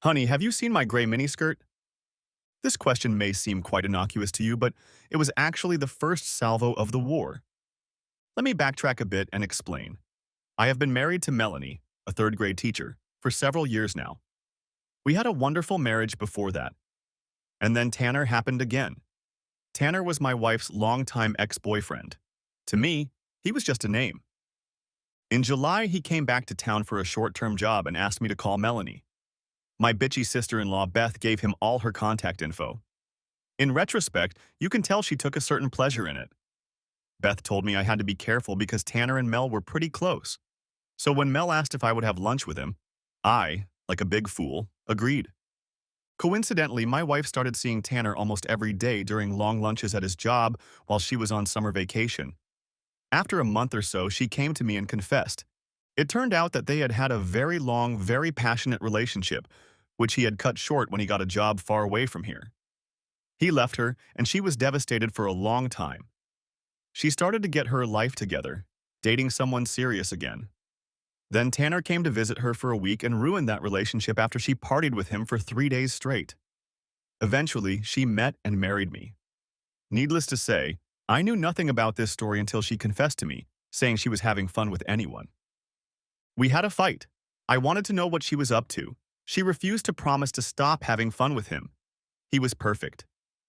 Honey, have you seen my gray miniskirt? This question may seem quite innocuous to you, but it was actually the first salvo of the war. Let me backtrack a bit and explain. I have been married to Melanie, a third-grade teacher, for several years now. We had a wonderful marriage before that. And then Tanner happened again. Tanner was my wife's longtime ex-boyfriend. To me, he was just a name. In July, he came back to town for a short-term job and asked me to call Melanie. My bitchy sister-in-law Beth gave him all her contact info. In retrospect, you can tell she took a certain pleasure in it. Beth told me I had to be careful because Tanner and Mel were pretty close. So when Mel asked if I would have lunch with him, I, like a big fool, agreed. Coincidentally, my wife started seeing Tanner almost every day during long lunches at his job while she was on summer vacation. After a month or so, she came to me and confessed. It turned out that they had had a very long, very passionate relationship, which he had cut short when he got a job far away from here. He left her, and she was devastated for a long time. She started to get her life together, dating someone serious again. Then Tanner came to visit her for a week and ruined that relationship after she partied with him for 3 days straight. Eventually, she met and married me. Needless to say, I knew nothing about this story until she confessed to me, saying she was having fun with anyone. We had a fight. I wanted to know what she was up to. She refused to promise to stop having fun with him. He was perfect.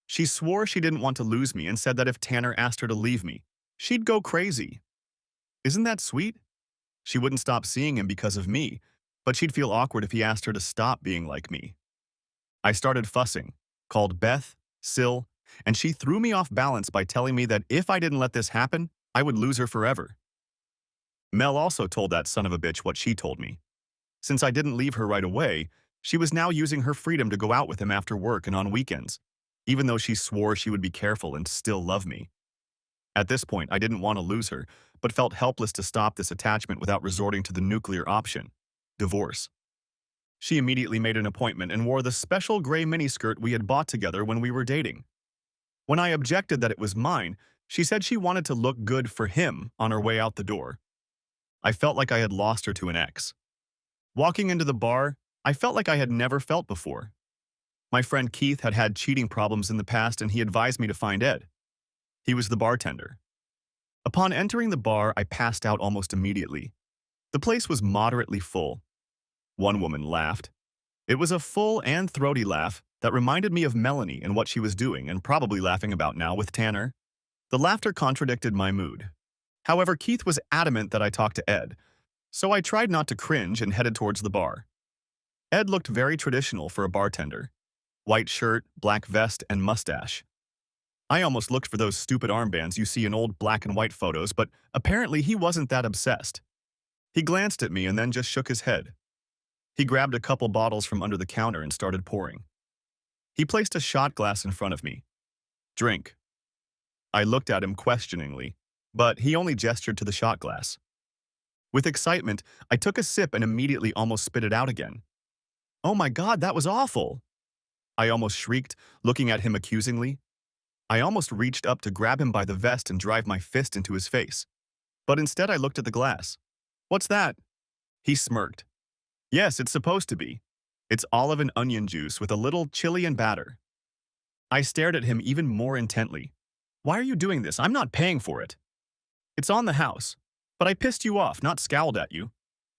She swore she didn't want to lose me and said that if Tanner asked her to leave me, she'd go crazy. Isn't that sweet? She wouldn't stop seeing him because of me, but she'd feel awkward if he asked her to stop being like me. I started fussing, called Beth, Sil, and she threw me off balance by telling me that if I didn't let this happen, I would lose her forever. Mel also told that son of a bitch what she told me. Since I didn't leave her right away, she was now using her freedom to go out with him after work and on weekends, even though she swore she would be careful and still love me. At this point, I didn't want to lose her, but felt helpless to stop this attachment without resorting to the nuclear option, divorce. She immediately made an appointment and wore the special gray miniskirt we had bought together when we were dating. When I objected that it was mine, she said she wanted to look good for him on her way out the door. I felt like I had lost her to an ex. Walking into the bar, I felt like I had never felt before. My friend Keith had had cheating problems in the past and he advised me to find Ed. He was the bartender. Upon entering the bar, I passed out almost immediately. The place was moderately full. One woman laughed. It was a full and throaty laugh that reminded me of Melanie and what she was doing and probably laughing about now with Tanner. The laughter contradicted my mood. However, Keith was adamant that I talk to Ed, so I tried not to cringe and headed towards the bar. Ed looked very traditional for a bartender. White shirt, black vest, and mustache. I almost looked for those stupid armbands you see in old black and white photos, but apparently he wasn't that obsessed. He glanced at me and then just shook his head. He grabbed a couple bottles from under the counter and started pouring. He placed a shot glass in front of me. Drink. I looked at him questioningly, but he only gestured to the shot glass. With excitement, I took a sip and immediately almost spit it out again. Oh my God, that was awful! I almost shrieked, looking at him accusingly. I almost reached up to grab him by the vest and drive my fist into his face. But instead I looked at the glass. What's that? He smirked. Yes, it's supposed to be. It's olive and onion juice with a little chili and batter. I stared at him even more intently. Why are you doing this? I'm not paying for it. It's on the house. But I pissed you off, not scowled at you.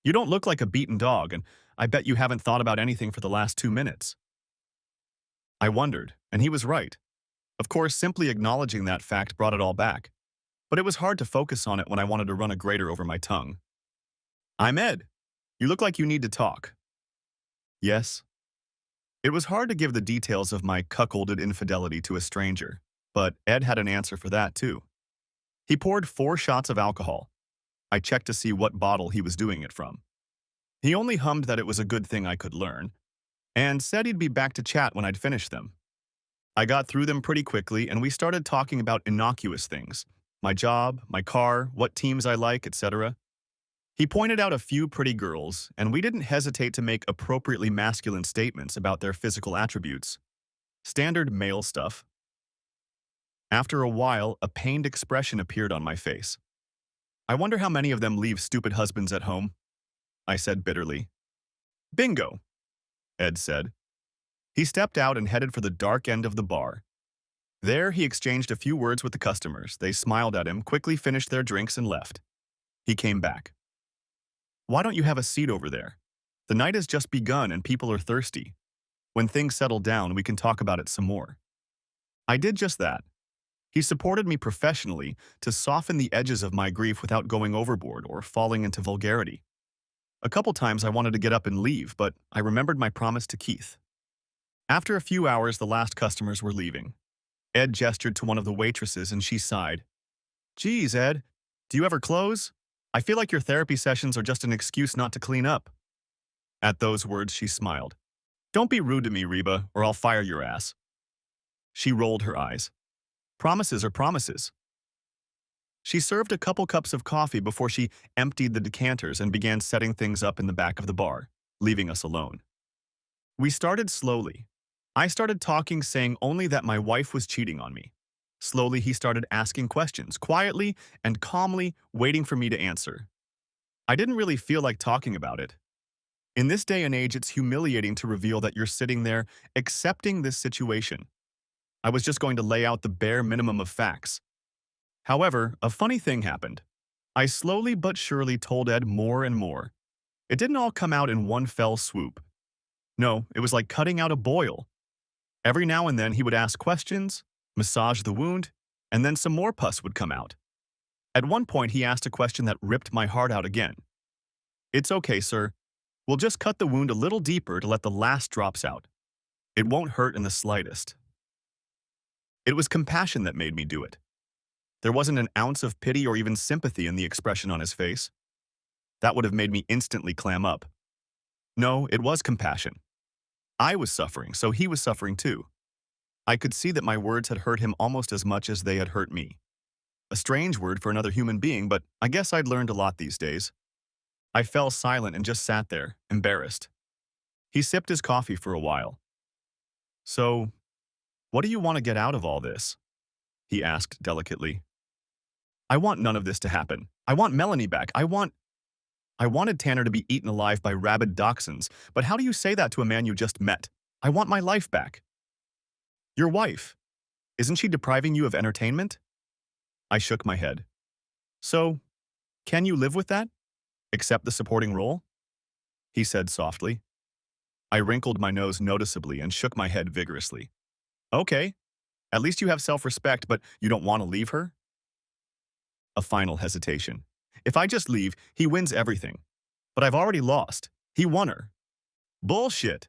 You don't look like a beaten dog, and I bet you haven't thought about anything for the last 2 minutes. I wondered, and he was right. Of course, simply acknowledging that fact brought it all back. But it was hard to focus on it when I wanted to run a grater over my tongue. I'm Ed. You look like you need to talk. Yes. It was hard to give the details of my cuckolded infidelity to a stranger, but Ed had an answer for that too. He poured 4 shots of alcohol. I checked to see what bottle he was doing it from. He only hummed that it was a good thing I could learn, and said he'd be back to chat when I'd finished them. I got through them pretty quickly, and we started talking about innocuous things. My job, my car, what teams I like, etc. He pointed out a few pretty girls, and we didn't hesitate to make appropriately masculine statements about their physical attributes. Standard male stuff. After a while, a pained expression appeared on my face. I wonder how many of them leave stupid husbands at home, I said bitterly. Bingo! Ed said. He stepped out and headed for the dark end of the bar. There, he exchanged a few words with the customers. They smiled at him, quickly finished their drinks, and left. He came back. Why don't you have a seat over there? The night has just begun and people are thirsty. When things settle down, we can talk about it some more. I did just that. He supported me professionally to soften the edges of my grief without going overboard or falling into vulgarity. A couple times I wanted to get up and leave, but I remembered my promise to Keith. After a few hours, the last customers were leaving. Ed gestured to one of the waitresses and she sighed. Geez, Ed, do you ever close? I feel like your therapy sessions are just an excuse not to clean up. At those words, she smiled. Don't be rude to me, Reba, or I'll fire your ass. She rolled her eyes. Promises are promises. She served a couple cups of coffee before she emptied the decanters and began setting things up in the back of the bar, leaving us alone. We started slowly. I started talking, saying only that my wife was cheating on me. Slowly, he started asking questions, quietly and calmly, waiting for me to answer. I didn't really feel like talking about it. In this day and age, it's humiliating to reveal that you're sitting there accepting this situation. I was just going to lay out the bare minimum of facts. However, a funny thing happened. I slowly but surely told Ed more and more. It didn't all come out in one fell swoop. No, it was like cutting out a boil. Every now and then he would ask questions, massage the wound, and then some more pus would come out. At one point he asked a question that ripped my heart out again. It's okay, sir. We'll just cut the wound a little deeper to let the last drops out. It won't hurt in the slightest. It was compassion that made me do it. There wasn't an ounce of pity or even sympathy in the expression on his face. That would have made me instantly clam up. No, it was compassion. I was suffering, so he was suffering too. I could see that my words had hurt him almost as much as they had hurt me. A strange word for another human being, but I guess I'd learned a lot these days. I fell silent and just sat there, embarrassed. He sipped his coffee for a while. So, what do you want to get out of all this? He asked delicately. I want none of this to happen. I want Melanie back. I wanted Tanner to be eaten alive by rabid dachshunds, but how do you say that to a man you just met? I want my life back. Your wife. Isn't she depriving you of entertainment? I shook my head. So, can you live with that? Accept the supporting role? He said softly. I wrinkled my nose noticeably and shook my head vigorously. Okay, at least you have self-respect, but you don't want to leave her? A final hesitation. If I just leave, he wins everything. But I've already lost. He won her. Bullshit,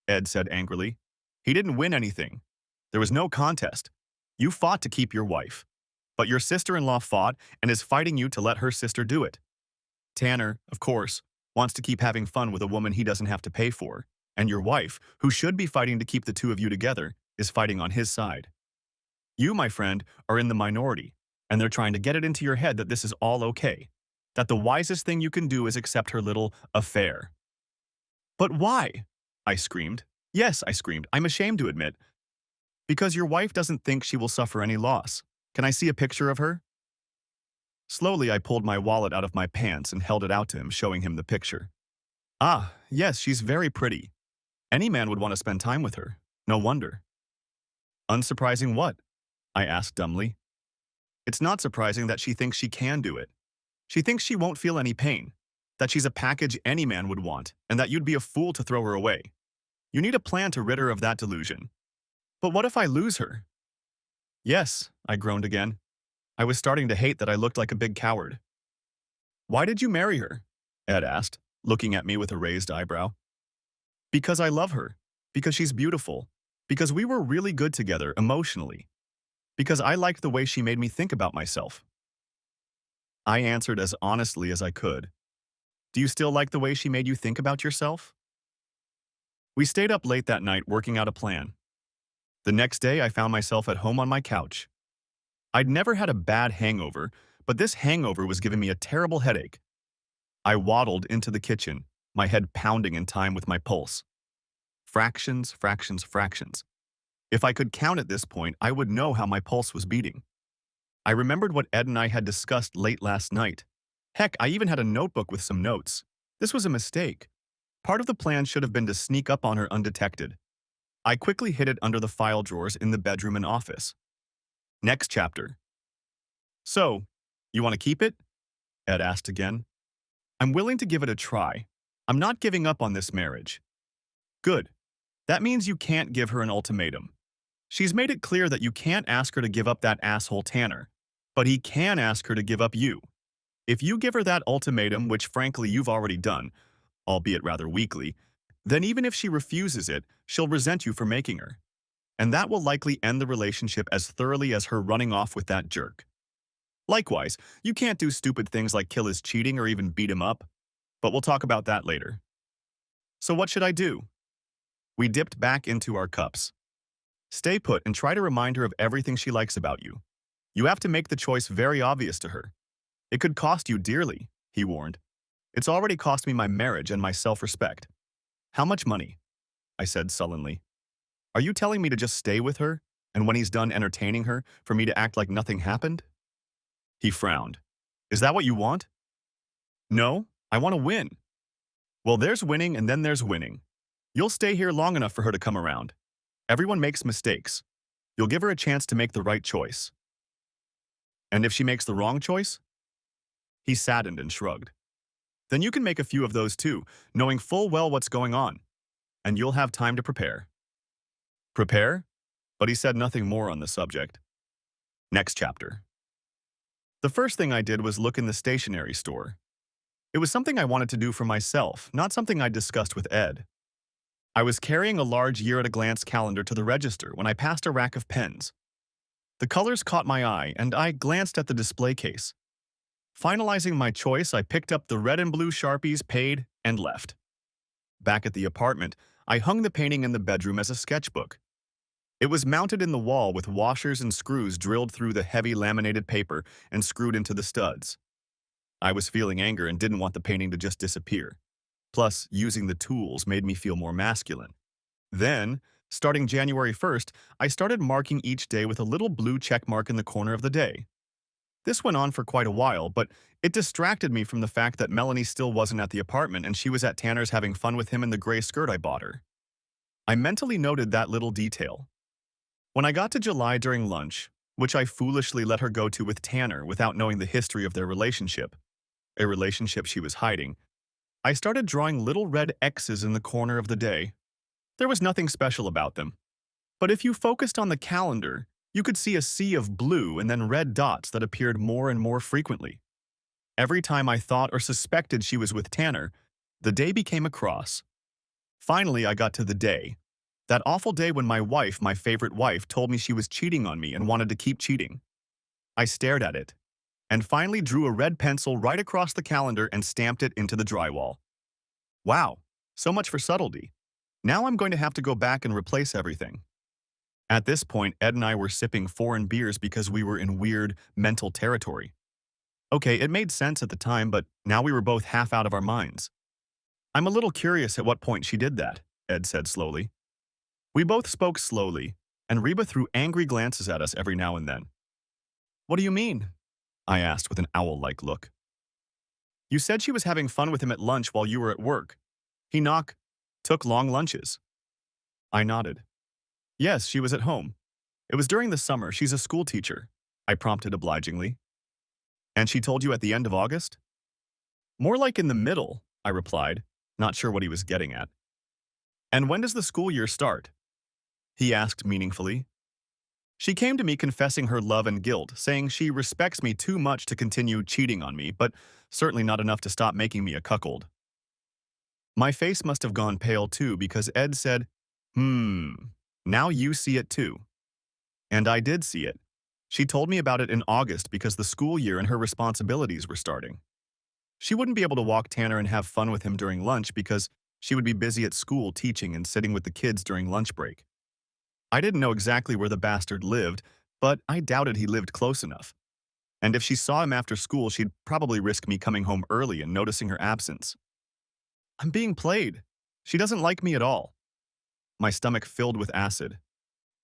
Ed said angrily. He didn't win anything. There was no contest. You fought to keep your wife. But your sister-in-law fought and is fighting you to let her sister do it. Tanner, of course, wants to keep having fun with a woman he doesn't have to pay for. And your wife, who should be fighting to keep the two of you together, is fighting on his side. You, my friend, are in the minority, and they're trying to get it into your head that this is all okay, that the wisest thing you can do is accept her little affair. But why? I screamed. Yes, I screamed. I'm ashamed to admit. Because your wife doesn't think she will suffer any loss. Can I see a picture of her? Slowly, I pulled my wallet out of my pants and held it out to him, showing him the picture. Ah, yes, she's very pretty. Any man would want to spend time with her. No wonder. Unsurprising what? I asked dumbly. It's not surprising that she thinks she can do it. She thinks she won't feel any pain, that she's a package any man would want, and that you'd be a fool to throw her away. You need a plan to rid her of that delusion. But what if I lose her? Yes, I groaned again. I was starting to hate that I looked like a big coward. Why did you marry her? Ed asked, looking at me with a raised eyebrow. Because I love her. Because she's beautiful. Because we were really good together emotionally. Because I liked the way she made me think about myself. I answered as honestly as I could. Do you still like the way she made you think about yourself? We stayed up late that night working out a plan. The next day, I found myself at home on my couch. I'd never had a bad hangover, but this hangover was giving me a terrible headache. I waddled into the kitchen, my head pounding in time with my pulse. Fractions, fractions, fractions. If I could count at this point, I would know how my pulse was beating. I remembered what Ed and I had discussed late last night. Heck, I even had a notebook with some notes. This was a mistake. Part of the plan should have been to sneak up on her undetected. I quickly hid it under the file drawers in the bedroom and office. Next chapter. So, you want to keep it? Ed asked again. I'm willing to give it a try. I'm not giving up on this marriage. Good. That means you can't give her an ultimatum. She's made it clear that you can't ask her to give up that asshole Tanner, but he can ask her to give up you. If you give her that ultimatum, which frankly you've already done, albeit rather weakly, then even if she refuses it, she'll resent you for making her. And that will likely end the relationship as thoroughly as her running off with that jerk. Likewise, you can't do stupid things like kill his cheating or even beat him up, but we'll talk about that later. So what should I do? We dipped back into our cups. Stay put and try to remind her of everything she likes about you. You have to make the choice very obvious to her. It could cost you dearly, he warned. It's already cost me my marriage and my self-respect. How much money? I said sullenly. Are you telling me to just stay with her, and when he's done entertaining her, for me to act like nothing happened? He frowned. Is that what you want? No, I want to win. Well, there's winning and then there's winning. You'll stay here long enough for her to come around. Everyone makes mistakes. You'll give her a chance to make the right choice. And if she makes the wrong choice? He saddened and shrugged. Then you can make a few of those too, knowing full well what's going on. And you'll have time to prepare. Prepare? But he said nothing more on the subject. Next chapter. The first thing I did was look in the stationery store. It was something I wanted to do for myself, not something I'd discussed with Ed. I was carrying a large year-at-a-glance calendar to the register when I passed a rack of pens. The colors caught my eye, and I glanced at the display case. Finalizing my choice, I picked up the red and blue Sharpies, paid, and left. Back at the apartment, I hung the painting in the bedroom as a sketchbook. It was mounted in the wall with washers and screws drilled through the heavy laminated paper and screwed into the studs. I was feeling anger and didn't want the painting to just disappear. Plus, using the tools made me feel more masculine. Then, starting January 1st, I started marking each day with a little blue check mark in the corner of the day. This went on for quite a while, but it distracted me from the fact that Melanie still wasn't at the apartment and she was at Tanner's having fun with him in the gray skirt I bought her. I mentally noted that little detail. When I got to July during lunch, which I foolishly let her go to with Tanner without knowing the history of their relationship, a relationship she was hiding, I started drawing little red X's in the corner of the day. There was nothing special about them. But if you focused on the calendar, you could see a sea of blue and then red dots that appeared more and more frequently. Every time I thought or suspected she was with Tanner, the day became a cross. Finally, I got to the day. That awful day when my wife, my favorite wife, told me she was cheating on me and wanted to keep cheating. I stared at it, and finally drew a red pencil right across the calendar and stamped it into the drywall. Wow, so much for subtlety. Now I'm going to have to go back and replace everything. At this point, Ed and I were sipping foreign beers because we were in weird, mental territory. Okay, it made sense at the time, but now we were both half out of our minds. I'm a little curious at what point she did that, Ed said slowly. We both spoke slowly, and Reba threw angry glances at us every now and then. What do you mean? I asked with an owl-like look. You said she was having fun with him at lunch while you were at work. He took long lunches. I nodded. Yes, she was at home. It was during the summer. She's a school teacher, I prompted obligingly. And she told you at the end of August? More like in the middle, I replied, not sure what he was getting at. And when does the school year start? He asked meaningfully. She came to me confessing her love and guilt, saying she respects me too much to continue cheating on me, but certainly not enough to stop making me a cuckold. My face must have gone pale too because Ed said, now you see it too. And I did see it. She told me about it in August because the school year and her responsibilities were starting. She wouldn't be able to walk Tanner and have fun with him during lunch because she would be busy at school teaching and sitting with the kids during lunch break. I didn't know exactly where the bastard lived, but I doubted he lived close enough. And if she saw him after school, she'd probably risk me coming home early and noticing her absence. I'm being played. She doesn't like me at all. My stomach filled with acid.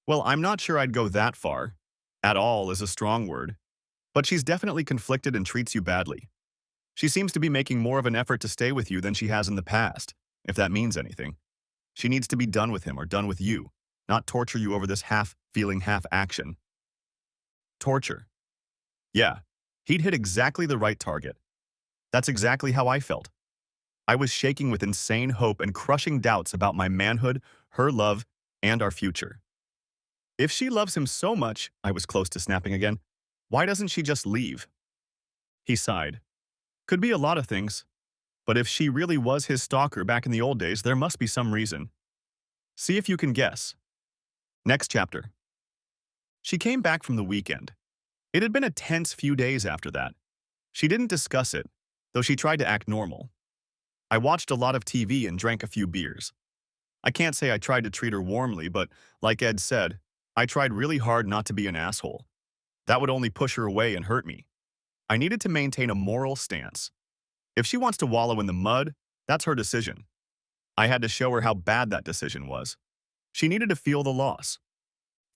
Well, I'm not sure I'd go that far. At all is a strong word. But she's definitely conflicted and treats you badly. She seems to be making more of an effort to stay with you than she has in the past. if that means anything. She needs to be done with him or done with you, not torture you over this half-feeling, half-action. Torture. Yeah, he'd hit exactly the right target. That's exactly how I felt. I was shaking with insane hope and crushing doubts about my manhood, her love, and our future. If she loves him so much, I was close to snapping again, why doesn't she just leave? He sighed. Could be a lot of things, but if she really was his stalker back in the old days, there must be some reason. See if you can guess. Next chapter. She came back from the weekend. It had been a tense few days after that. She didn't discuss it, though she tried to act normal. I watched a lot of TV and drank a few beers. I can't say I tried to treat her warmly, but like Ed said, I tried really hard not to be an asshole. That would only push her away and hurt me. I needed to maintain a moral stance. If she wants to wallow in the mud, that's her decision. I had to show her how bad that decision was. She needed to feel the loss.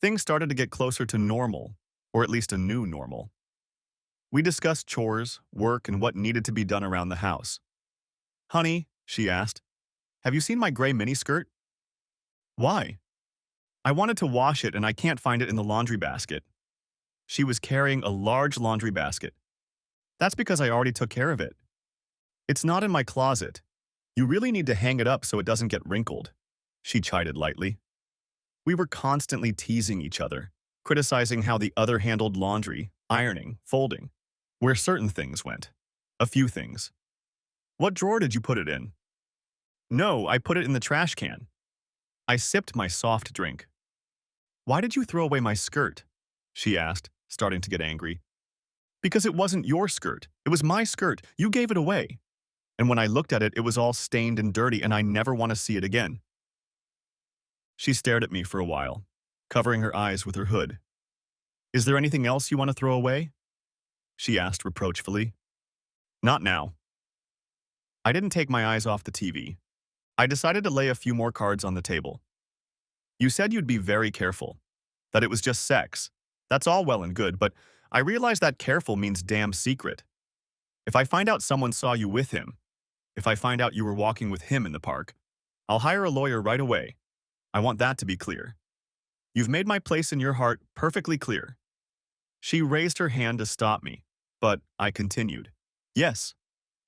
Things started to get closer to normal, or at least a new normal. We discussed chores, work, and what needed to be done around the house. Honey, she asked, have you seen my gray miniskirt? Why? I wanted to wash it and I can't find it in the laundry basket. She was carrying a large laundry basket. That's because I already took care of it. It's not in my closet. You really need to hang it up so it doesn't get wrinkled. She chided lightly. We were constantly teasing each other, criticizing how the other handled laundry, ironing, folding, where certain things went. A few things. What drawer did you put it in? No, I put it in the trash can. I sipped my soft drink. Why did you throw away my skirt? She asked, starting to get angry. Because it wasn't your skirt. It was my skirt. You gave it away. And when I looked at it, it was all stained and dirty and I never want to see it again. She stared at me for a while, covering her eyes with her hood. Is there anything else you want to throw away? She asked reproachfully. Not now. I didn't take my eyes off the TV. I decided to lay a few more cards on the table. You said you'd be very careful, that it was just sex. That's all well and good, but I realize that careful means damn secret. If I find out someone saw you with him, if I find out you were walking with him in the park, I'll hire a lawyer right away. I want that to be clear. You've made my place in your heart perfectly clear. She raised her hand to stop me, but I continued. Yes,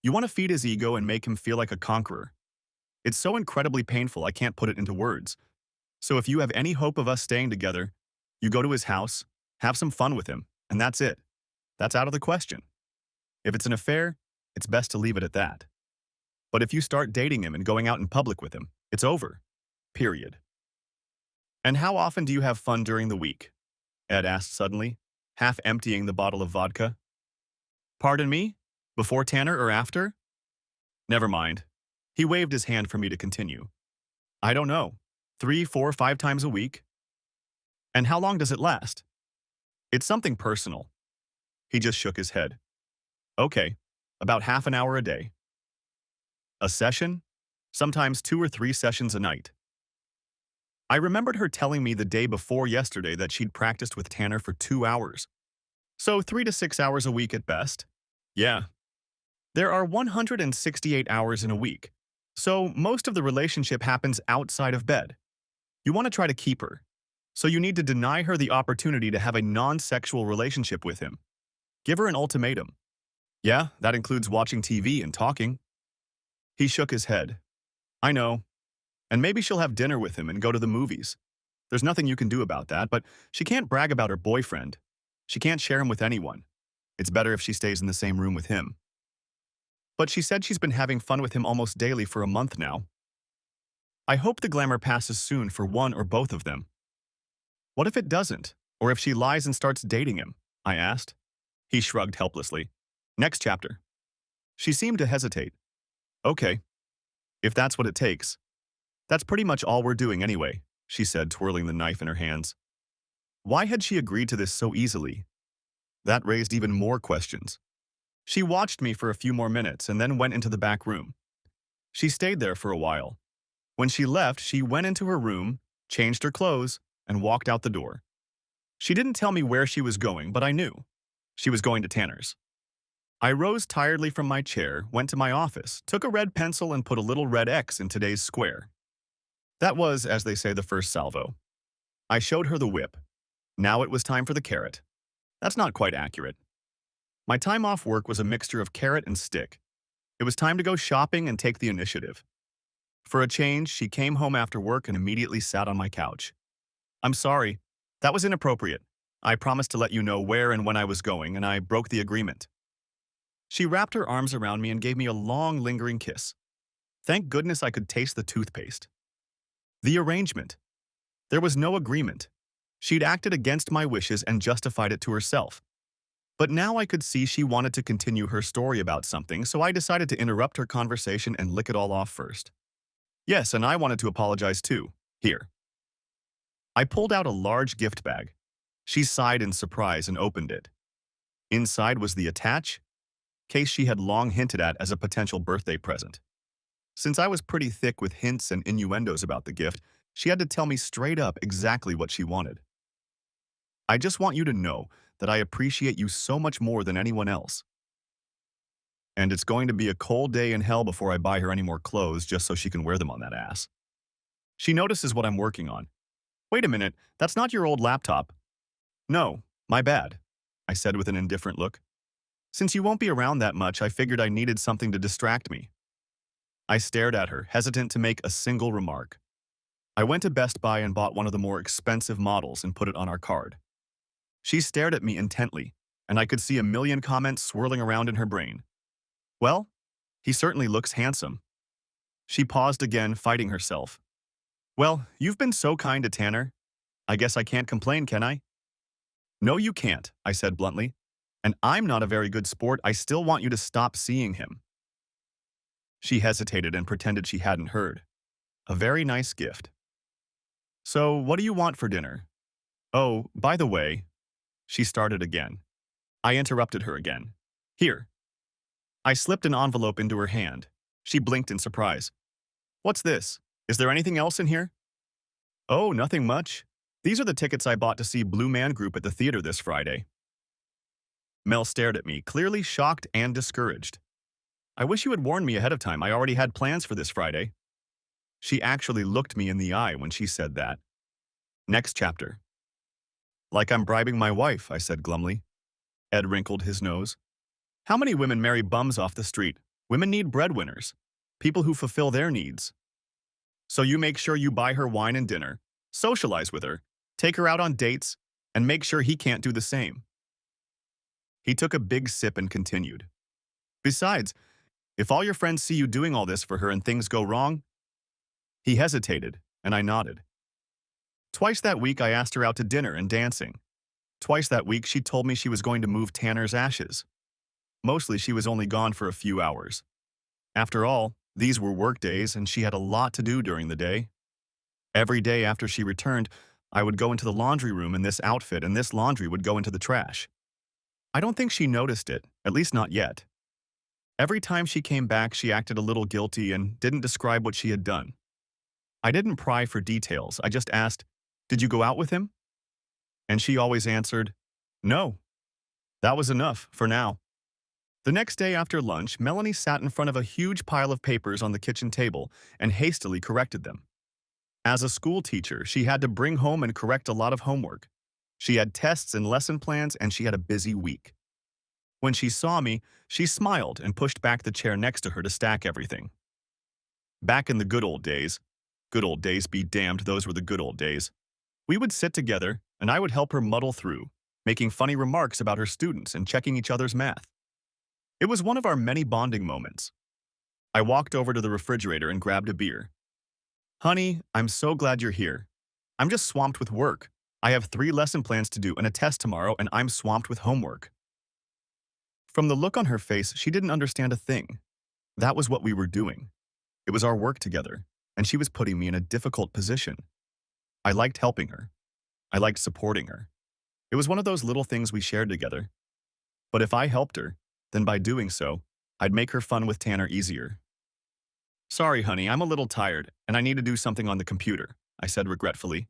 you want to feed his ego and make him feel like a conqueror. It's so incredibly painful I can't put it into words. So if you have any hope of us staying together, you go to his house, have some fun with him, and that's it. That's out of the question. If it's an affair, it's best to leave it at that. But if you start dating him and going out in public with him, it's over. Period. And how often do you have fun during the week? Ed asked suddenly, half emptying the bottle of vodka. Pardon me? Before Tanner or after? Never mind. He waved his hand for me to continue. I don't know. 3, 4, 5 times a week? And how long does it last? It's something personal. He just shook his head. Okay, about half an hour a day. A session? Sometimes 2 or 3 sessions a night. I remembered her telling me the day before yesterday that she'd practiced with Tanner for 2 hours. So 3 to 6 hours a week at best. Yeah. There are 168 hours in a week, so most of the relationship happens outside of bed. You want to try to keep her, so you need to deny her the opportunity to have a non-sexual relationship with him. Give her an ultimatum. Yeah, that includes watching TV and talking. He shook his head. I know. And maybe she'll have dinner with him and go to the movies. There's nothing you can do about that, but she can't brag about her boyfriend. She can't share him with anyone. It's better if she stays in the same room with him. But she said she's been having fun with him almost daily for a month now. I hope the glamour passes soon for one or both of them. What if it doesn't? Or if she lies and starts dating him? I asked. He shrugged helplessly. Next chapter. She seemed to hesitate. Okay. If that's what it takes. That's pretty much all we're doing anyway, she said, twirling the knife in her hands. Why had she agreed to this so easily? That raised even more questions. She watched me for a few more minutes and then went into the back room. She stayed there for a while. When she left, she went into her room, changed her clothes, and walked out the door. She didn't tell me where she was going, but I knew. She was going to Tanner's. I rose tiredly from my chair, went to my office, took a red pencil and put a little red X in today's square. That was, as they say, the first salvo. I showed her the whip. Now it was time for the carrot. That's not quite accurate. My time off work was a mixture of carrot and stick. It was time to go shopping and take the initiative. For a change, she came home after work and immediately sat on my couch. I'm sorry. That was inappropriate. I promised to let you know where and when I was going, and I broke the agreement. She wrapped her arms around me and gave me a long, lingering kiss. Thank goodness I could taste the toothpaste. The arrangement. There was no agreement. She'd acted against my wishes and justified it to herself. But now I could see she wanted to continue her story about something, so I decided to interrupt her conversation and lick it all off first. Yes, and I wanted to apologize too. Here. I pulled out a large gift bag. She sighed in surprise and opened it. Inside was the attach case she had long hinted at as a potential birthday present. Since I was pretty thick with hints and innuendos about the gift, she had to tell me straight up exactly what she wanted. I just want you to know that I appreciate you so much more than anyone else. And it's going to be a cold day in hell before I buy her any more clothes just so she can wear them on that ass. She notices what I'm working on. Wait a minute, that's not your old laptop. No, my bad, I said with an indifferent look. Since you won't be around that much, I figured I needed something to distract me. I stared at her, hesitant to make a single remark. I went to Best Buy and bought one of the more expensive models and put it on our card. She stared at me intently, and I could see a million comments swirling around in her brain. Well, he certainly looks handsome. She paused again, fighting herself. Well, you've been so kind to Tanner. I guess I can't complain, can I? No, you can't, I said bluntly. And I'm not a very good sport. I still want you to stop seeing him. She hesitated and pretended she hadn't heard. A very nice gift. So, what do you want for dinner? Oh, by the way, she started again. I interrupted her again. Here. I slipped an envelope into her hand. She blinked in surprise. What's this? Is there anything else in here? Oh, nothing much. These are the tickets I bought to see Blue Man Group at the theater this Friday. Mel stared at me, clearly shocked and discouraged. I wish you had warned me ahead of time. I already had plans for this Friday. She actually looked me in the eye when she said that. Next chapter. Like I'm bribing my wife, I said glumly. Ed wrinkled his nose. How many women marry bums off the street? Women need breadwinners. People who fulfill their needs. So you make sure you buy her wine and dinner, socialize with her, take her out on dates, and make sure he can't do the same. He took a big sip and continued. Besides, if all your friends see you doing all this for her and things go wrong. He hesitated, and I nodded. Twice that week I asked her out to dinner and dancing. Twice that week she told me she was going to move Tanner's ashes. Mostly she was only gone for a few hours. After all, these were work days and she had a lot to do during the day. Every day after she returned, I would go into the laundry room in this outfit and this laundry would go into the trash. I don't think she noticed it, at least not yet. Every time she came back, she acted a little guilty and didn't describe what she had done. I didn't pry for details. I just asked, "Did you go out with him?" And she always answered, "No." That was enough, for now. The next day after lunch, Melanie sat in front of a huge pile of papers on the kitchen table and hastily corrected them. As a school teacher, she had to bring home and correct a lot of homework. She had tests and lesson plans, and she had a busy week. When she saw me, she smiled and pushed back the chair next to her to stack everything. Back in the good old days be damned, those were the good old days, we would sit together, and I would help her muddle through, making funny remarks about her students and checking each other's math. It was one of our many bonding moments. I walked over to the refrigerator and grabbed a beer. Honey, I'm so glad you're here. I'm just swamped with work. I have 3 lesson plans to do and a test tomorrow, and I'm swamped with homework. From the look on her face, she didn't understand a thing. That was what we were doing. It was our work together, and she was putting me in a difficult position. I liked helping her. I liked supporting her. It was one of those little things we shared together. But if I helped her, then by doing so, I'd make her fun with Tanner easier. Sorry, honey, I'm a little tired, and I need to do something on the computer, I said regretfully.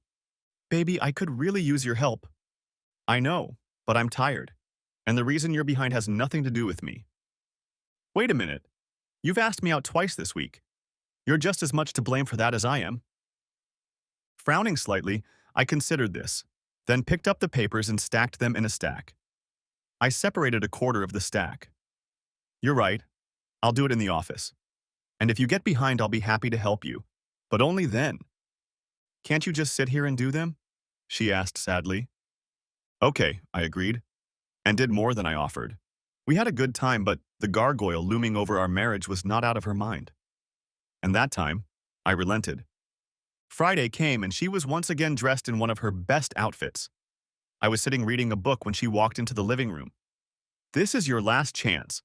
Baby, I could really use your help. I know, but I'm tired. And the reason you're behind has nothing to do with me. Wait a minute. You've asked me out twice this week. You're just as much to blame for that as I am. Frowning slightly, I considered this, then picked up the papers and stacked them in a stack. I separated a quarter of the stack. You're right. I'll do it in the office. And if you get behind, I'll be happy to help you. But only then. Can't you just sit here and do them? She asked sadly. Okay, I agreed, and did more than I offered. We had a good time, but the gargoyle looming over our marriage was not out of her mind. And that time, I relented. Friday came and she was once again dressed in one of her best outfits. I was sitting reading a book when she walked into the living room. This is your last chance.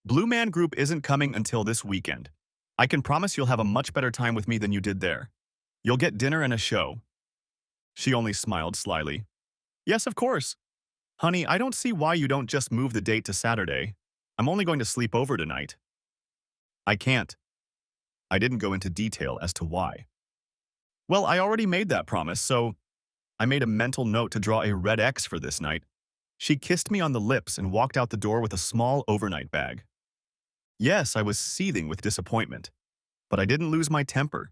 Blue Man Group isn't coming until this weekend. I can promise you'll have a much better time with me than you did there. You'll get dinner and a show. She only smiled slyly. Yes, of course. Honey, I don't see why you don't just move the date to Saturday. I'm only going to sleep over tonight. I can't. I didn't go into detail as to why. Well, I already made that promise, so I made a mental note to draw a red X for this night. She kissed me on the lips and walked out the door with a small overnight bag. Yes, I was seething with disappointment, but I didn't lose my temper.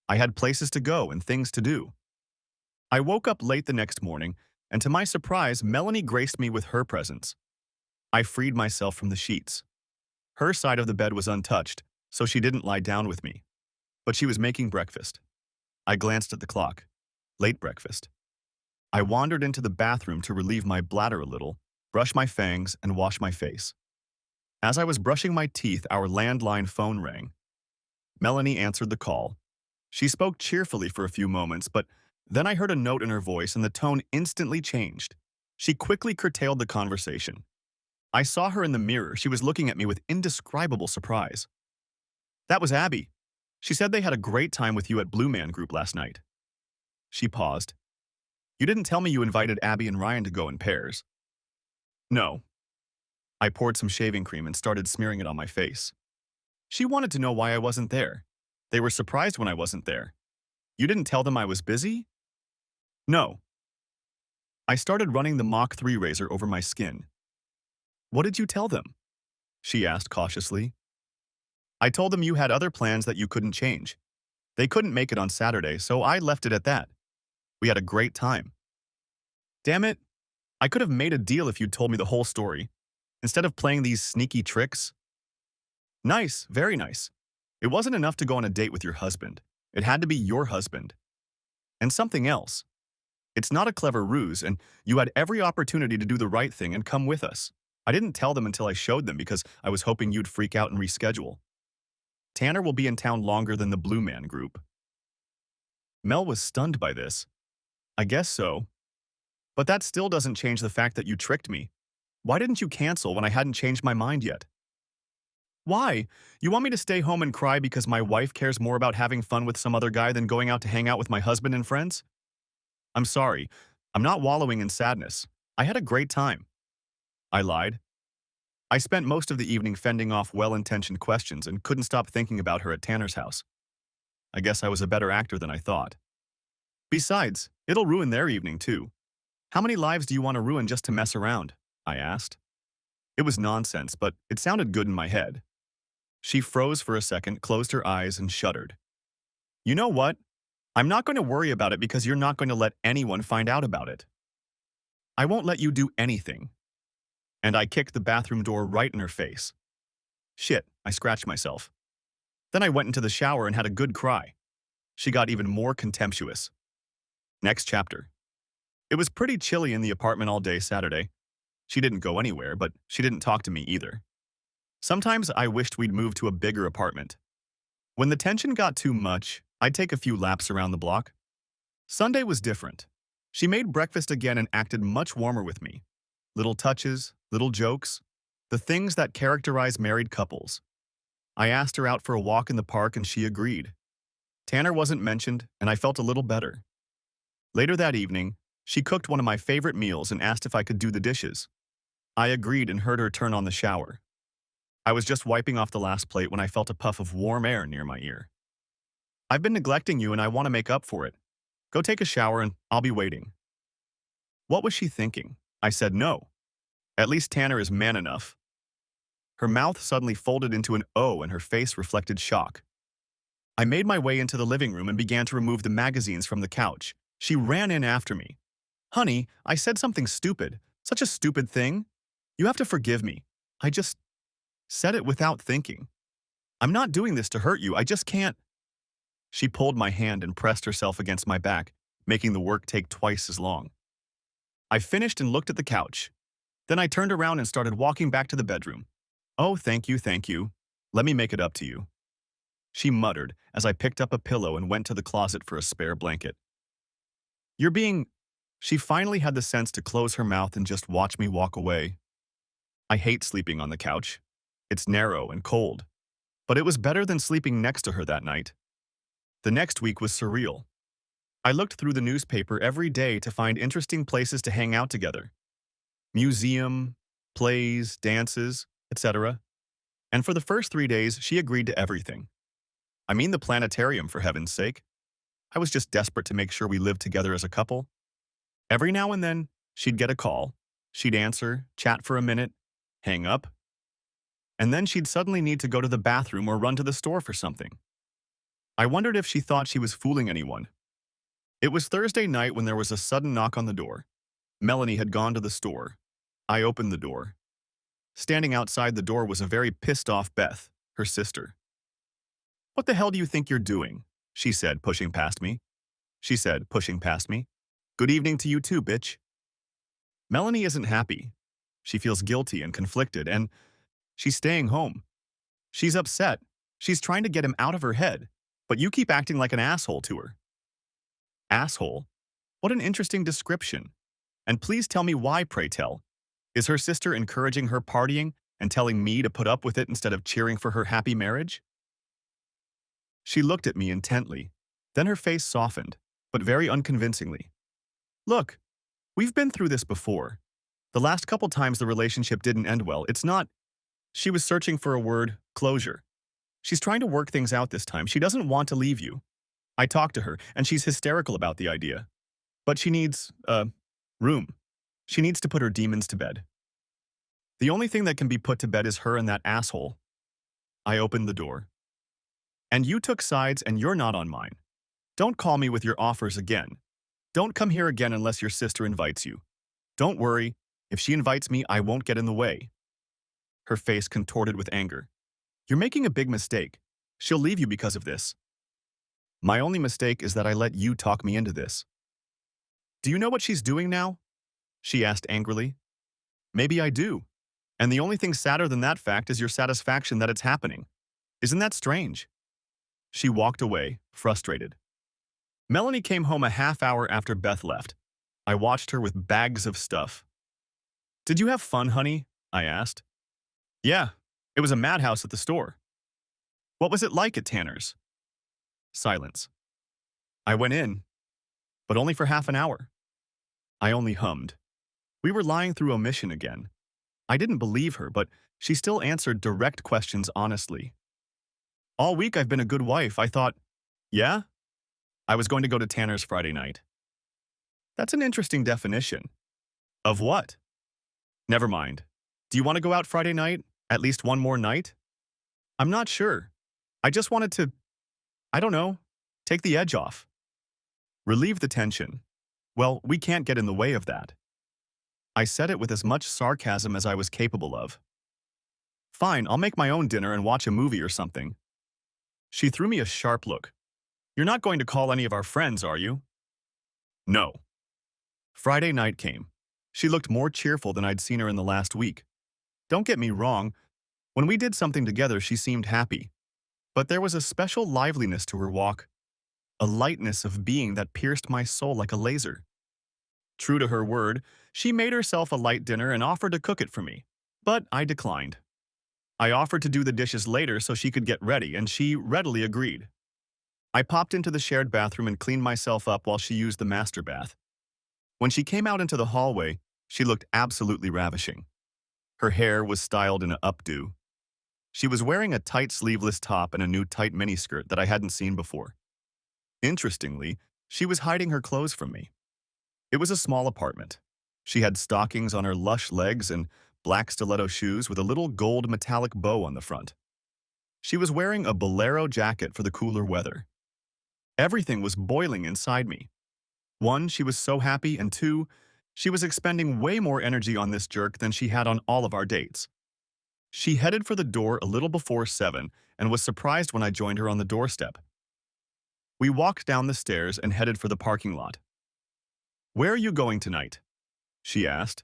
I had places to go and things to do. I woke up late the next morning, and to my surprise, Melanie graced me with her presence. I freed myself from the sheets. Her side of the bed was untouched, so she didn't lie down with me. But she was making breakfast. I glanced at the clock. Late breakfast. I wandered into the bathroom to relieve my bladder a little, brush my fangs, and wash my face. As I was brushing my teeth, our landline phone rang. Melanie answered the call. She spoke cheerfully for a few moments, but then I heard a note in her voice and the tone instantly changed. She quickly curtailed the conversation. I saw her in the mirror. She was looking at me with indescribable surprise. That was Abby. She said they had a great time with you at Blue Man Group last night. She paused. You didn't tell me you invited Abby and Ryan to go in pairs. No. I poured some shaving cream and started smearing it on my face. She wanted to know why I wasn't there. They were surprised when I wasn't there. You didn't tell them I was busy? No. I started running the Mach 3 razor over my skin. What did you tell them? She asked cautiously. I told them you had other plans that you couldn't change. They couldn't make it on Saturday, so I left it at that. We had a great time. Damn it. I could have made a deal if you'd told me the whole story, instead of playing these sneaky tricks. Nice, very nice. It wasn't enough to go on a date with your husband. It had to be your husband. And something else. It's not a clever ruse, and you had every opportunity to do the right thing and come with us. I didn't tell them until I showed them because I was hoping you'd freak out and reschedule. Tanner will be in town longer than the Blue Man Group. Mel was stunned by this. I guess so. But that still doesn't change the fact that you tricked me. Why didn't you cancel when I hadn't changed my mind yet? Why? You want me to stay home and cry because my wife cares more about having fun with some other guy than going out to hang out with my husband and friends? I'm sorry. I'm not wallowing in sadness. I had a great time. I lied. I spent most of the evening fending off well-intentioned questions and couldn't stop thinking about her at Tanner's house. I guess I was a better actor than I thought. Besides, it'll ruin their evening too. How many lives do you want to ruin just to mess around? I asked. It was nonsense, but it sounded good in my head. She froze for a second, closed her eyes, and shuddered. You know what? I'm not going to worry about it because you're not going to let anyone find out about it. I won't let you do anything. And I kicked the bathroom door right in her face. Shit, I scratched myself. Then I went into the shower and had a good cry. She got even more contemptuous. Next chapter. It was pretty chilly in the apartment all day Saturday. She didn't go anywhere, but she didn't talk to me either. Sometimes I wished we'd move to a bigger apartment. When the tension got too much, I'd take a few laps around the block. Sunday was different. She made breakfast again and acted much warmer with me. Little touches, little jokes, the things that characterize married couples. I asked her out for a walk in the park and she agreed. Tanner wasn't mentioned, and I felt a little better. Later that evening, she cooked one of my favorite meals and asked if I could do the dishes. I agreed and heard her turn on the shower. I was just wiping off the last plate when I felt a puff of warm air near my ear. I've been neglecting you and I want to make up for it. Go take a shower and I'll be waiting. What was she thinking? I said no. At least Tanner is man enough. Her mouth suddenly folded into an O and her face reflected shock. I made my way into the living room and began to remove the magazines from the couch. She ran in after me. Honey, I said something stupid. Such a stupid thing. You have to forgive me. I just said it without thinking. I'm not doing this to hurt you. I just can't. She pulled my hand and pressed herself against my back, making the work take twice as long. I finished and looked at the couch. Then I turned around and started walking back to the bedroom. Oh, thank you, thank you. Let me make it up to you. She muttered as I picked up a pillow and went to the closet for a spare blanket. You're being... She finally had the sense to close her mouth and just watch me walk away. I hate sleeping on the couch. It's narrow and cold. But it was better than sleeping next to her that night. The next week was surreal. I looked through the newspaper every day to find interesting places to hang out together. Museum, plays, dances, etc. And for the first 3 days, she agreed to everything. I mean the planetarium, for heaven's sake. I was just desperate to make sure we lived together as a couple. Every now and then, she'd get a call. She'd answer, chat for a minute, hang up, and then she'd suddenly need to go to the bathroom or run to the store for something. I wondered if she thought she was fooling anyone. It was Thursday night when there was a sudden knock on the door. Melanie had gone to the store. I opened the door. Standing outside the door was a very pissed-off Beth, her sister. What the hell do you think you're doing? She said, pushing past me. Good evening to you too, bitch. Melanie isn't happy. She feels guilty and conflicted, and she's staying home. She's upset. She's trying to get him out of her head, but you keep acting like an asshole to her. Asshole? What an interesting description. And please tell me why, pray tell. Is her sister encouraging her partying and telling me to put up with it instead of cheering for her happy marriage? She looked at me intently. Then her face softened, but very unconvincingly. Look, we've been through this before. The last couple times the relationship didn't end well. It's not... She was searching for a word, closure. She's trying to work things out this time. She doesn't want to leave you. I talked to her, and she's hysterical about the idea. But she needs, room. She needs to put her demons to bed. The only thing that can be put to bed is her and that asshole. I opened the door. And you took sides and you're not on mine. Don't call me with your offers again. Don't come here again unless your sister invites you. Don't worry. If she invites me, I won't get in the way. Her face contorted with anger. You're making a big mistake. She'll leave you because of this. My only mistake is that I let you talk me into this. Do you know what she's doing now? She asked angrily. Maybe I do. And the only thing sadder than that fact is your satisfaction that it's happening. Isn't that strange? She walked away, frustrated. Melanie came home a half hour after Beth left. I watched her with bags of stuff. Did you have fun, honey? I asked. Yeah, it was a madhouse at the store. What was it like at Tanner's? Silence. I went in, but only for half an hour. I only hummed. We were lying through omission again. I didn't believe her, but she still answered direct questions honestly. All week I've been a good wife. I thought, yeah? I was going to go to Tanner's Friday night. That's an interesting definition. Of what? Never mind. Do you want to go out Friday night? At least one more night? I'm not sure. I just wanted to, I don't know, take the edge off. Relieve the tension. Well, we can't get in the way of that. I said it with as much sarcasm as I was capable of. Fine, I'll make my own dinner and watch a movie or something. She threw me a sharp look. You're not going to call any of our friends, are you? No. Friday night came. She looked more cheerful than I'd seen her in the last week. Don't get me wrong. When we did something together, she seemed happy. But there was a special liveliness to her walk, a lightness of being that pierced my soul like a laser. True to her word, she made herself a light dinner and offered to cook it for me. But I declined. I offered to do the dishes later so she could get ready, and she readily agreed. I popped into the shared bathroom and cleaned myself up while she used the master bath. When she came out into the hallway, she looked absolutely ravishing. Her hair was styled in an updo. She was wearing a tight sleeveless top and a new tight miniskirt that I hadn't seen before. Interestingly, she was hiding her clothes from me. It was a small apartment. She had stockings on her lush legs and black stiletto shoes with a little gold metallic bow on the front. She was wearing a bolero jacket for the cooler weather. Everything was boiling inside me. One, she was so happy, and two, she was expending way more energy on this jerk than she had on all of our dates. She headed for the door a little before 7 and was surprised when I joined her on the doorstep. We walked down the stairs and headed for the parking lot. "Where are you going tonight?" she asked.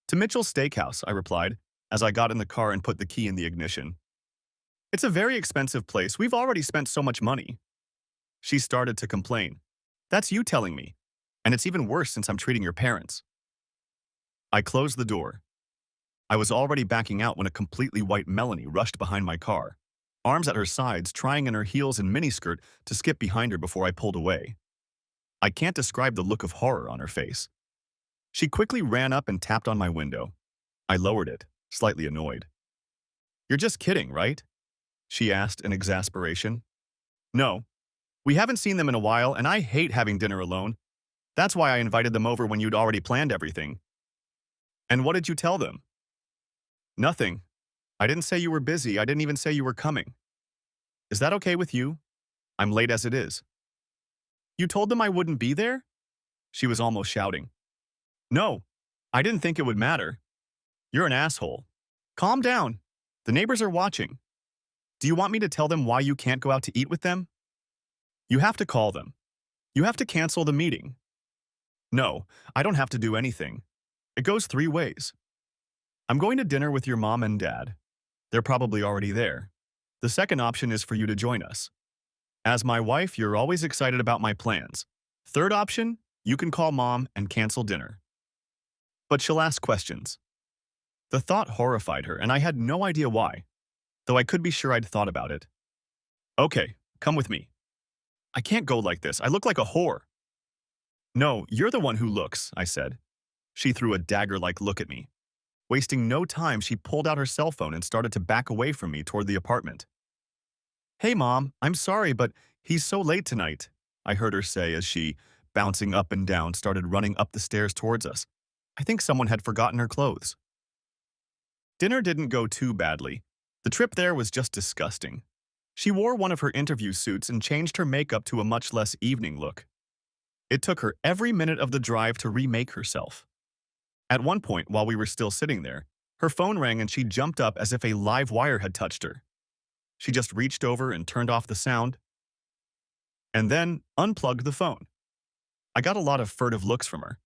"To Mitchell's Steakhouse," I replied, as I got in the car and put the key in the ignition. "It's a very expensive place. We've already spent so much money." She started to complain. "That's you telling me. And it's even worse since I'm treating your parents." I closed the door. I was already backing out when a completely white Melanie rushed behind my car, arms at her sides, trying in her heels and miniskirt to skip behind her before I pulled away. I can't describe the look of horror on her face. She quickly ran up and tapped on my window. I lowered it, slightly annoyed. "You're just kidding, right?" she asked in exasperation. "No. We haven't seen them in a while, and I hate having dinner alone. That's why I invited them over when you'd already planned everything." "And what did you tell them?" "Nothing. I didn't say you were busy. I didn't even say you were coming. Is that okay with you? I'm late as it is." "You told them I wouldn't be there?" She was almost shouting. "No. I didn't think it would matter. You're an asshole. Calm down. The neighbors are watching. Do you want me to tell them why you can't go out to eat with them?" "You have to call them. You have to cancel the meeting." "No, I don't have to do anything. It goes 3 ways. I'm going to dinner with your mom and dad. They're probably already there. The second option is for you to join us. As my wife, you're always excited about my plans. Third option, you can call mom and cancel dinner. But she'll ask questions." The thought horrified her, and I had no idea why, though I could be sure I'd thought about it. "Okay, come with me." "I can't go like this. I look like a whore." "No, you're the one who looks," I said. She threw a dagger-like look at me. Wasting no time, she pulled out her cell phone and started to back away from me toward the apartment. "Hey, Mom, I'm sorry, but he's so late tonight," I heard her say as she, bouncing up and down, started running up the stairs towards us. I think someone had forgotten her clothes. Dinner didn't go too badly. The trip there was just disgusting. She wore one of her interview suits and changed her makeup to a much less evening look. It took her every minute of the drive to remake herself. At one point, while we were still sitting there, her phone rang and she jumped up as if a live wire had touched her. She just reached over and turned off the sound, and then unplugged the phone. I got a lot of furtive looks from her.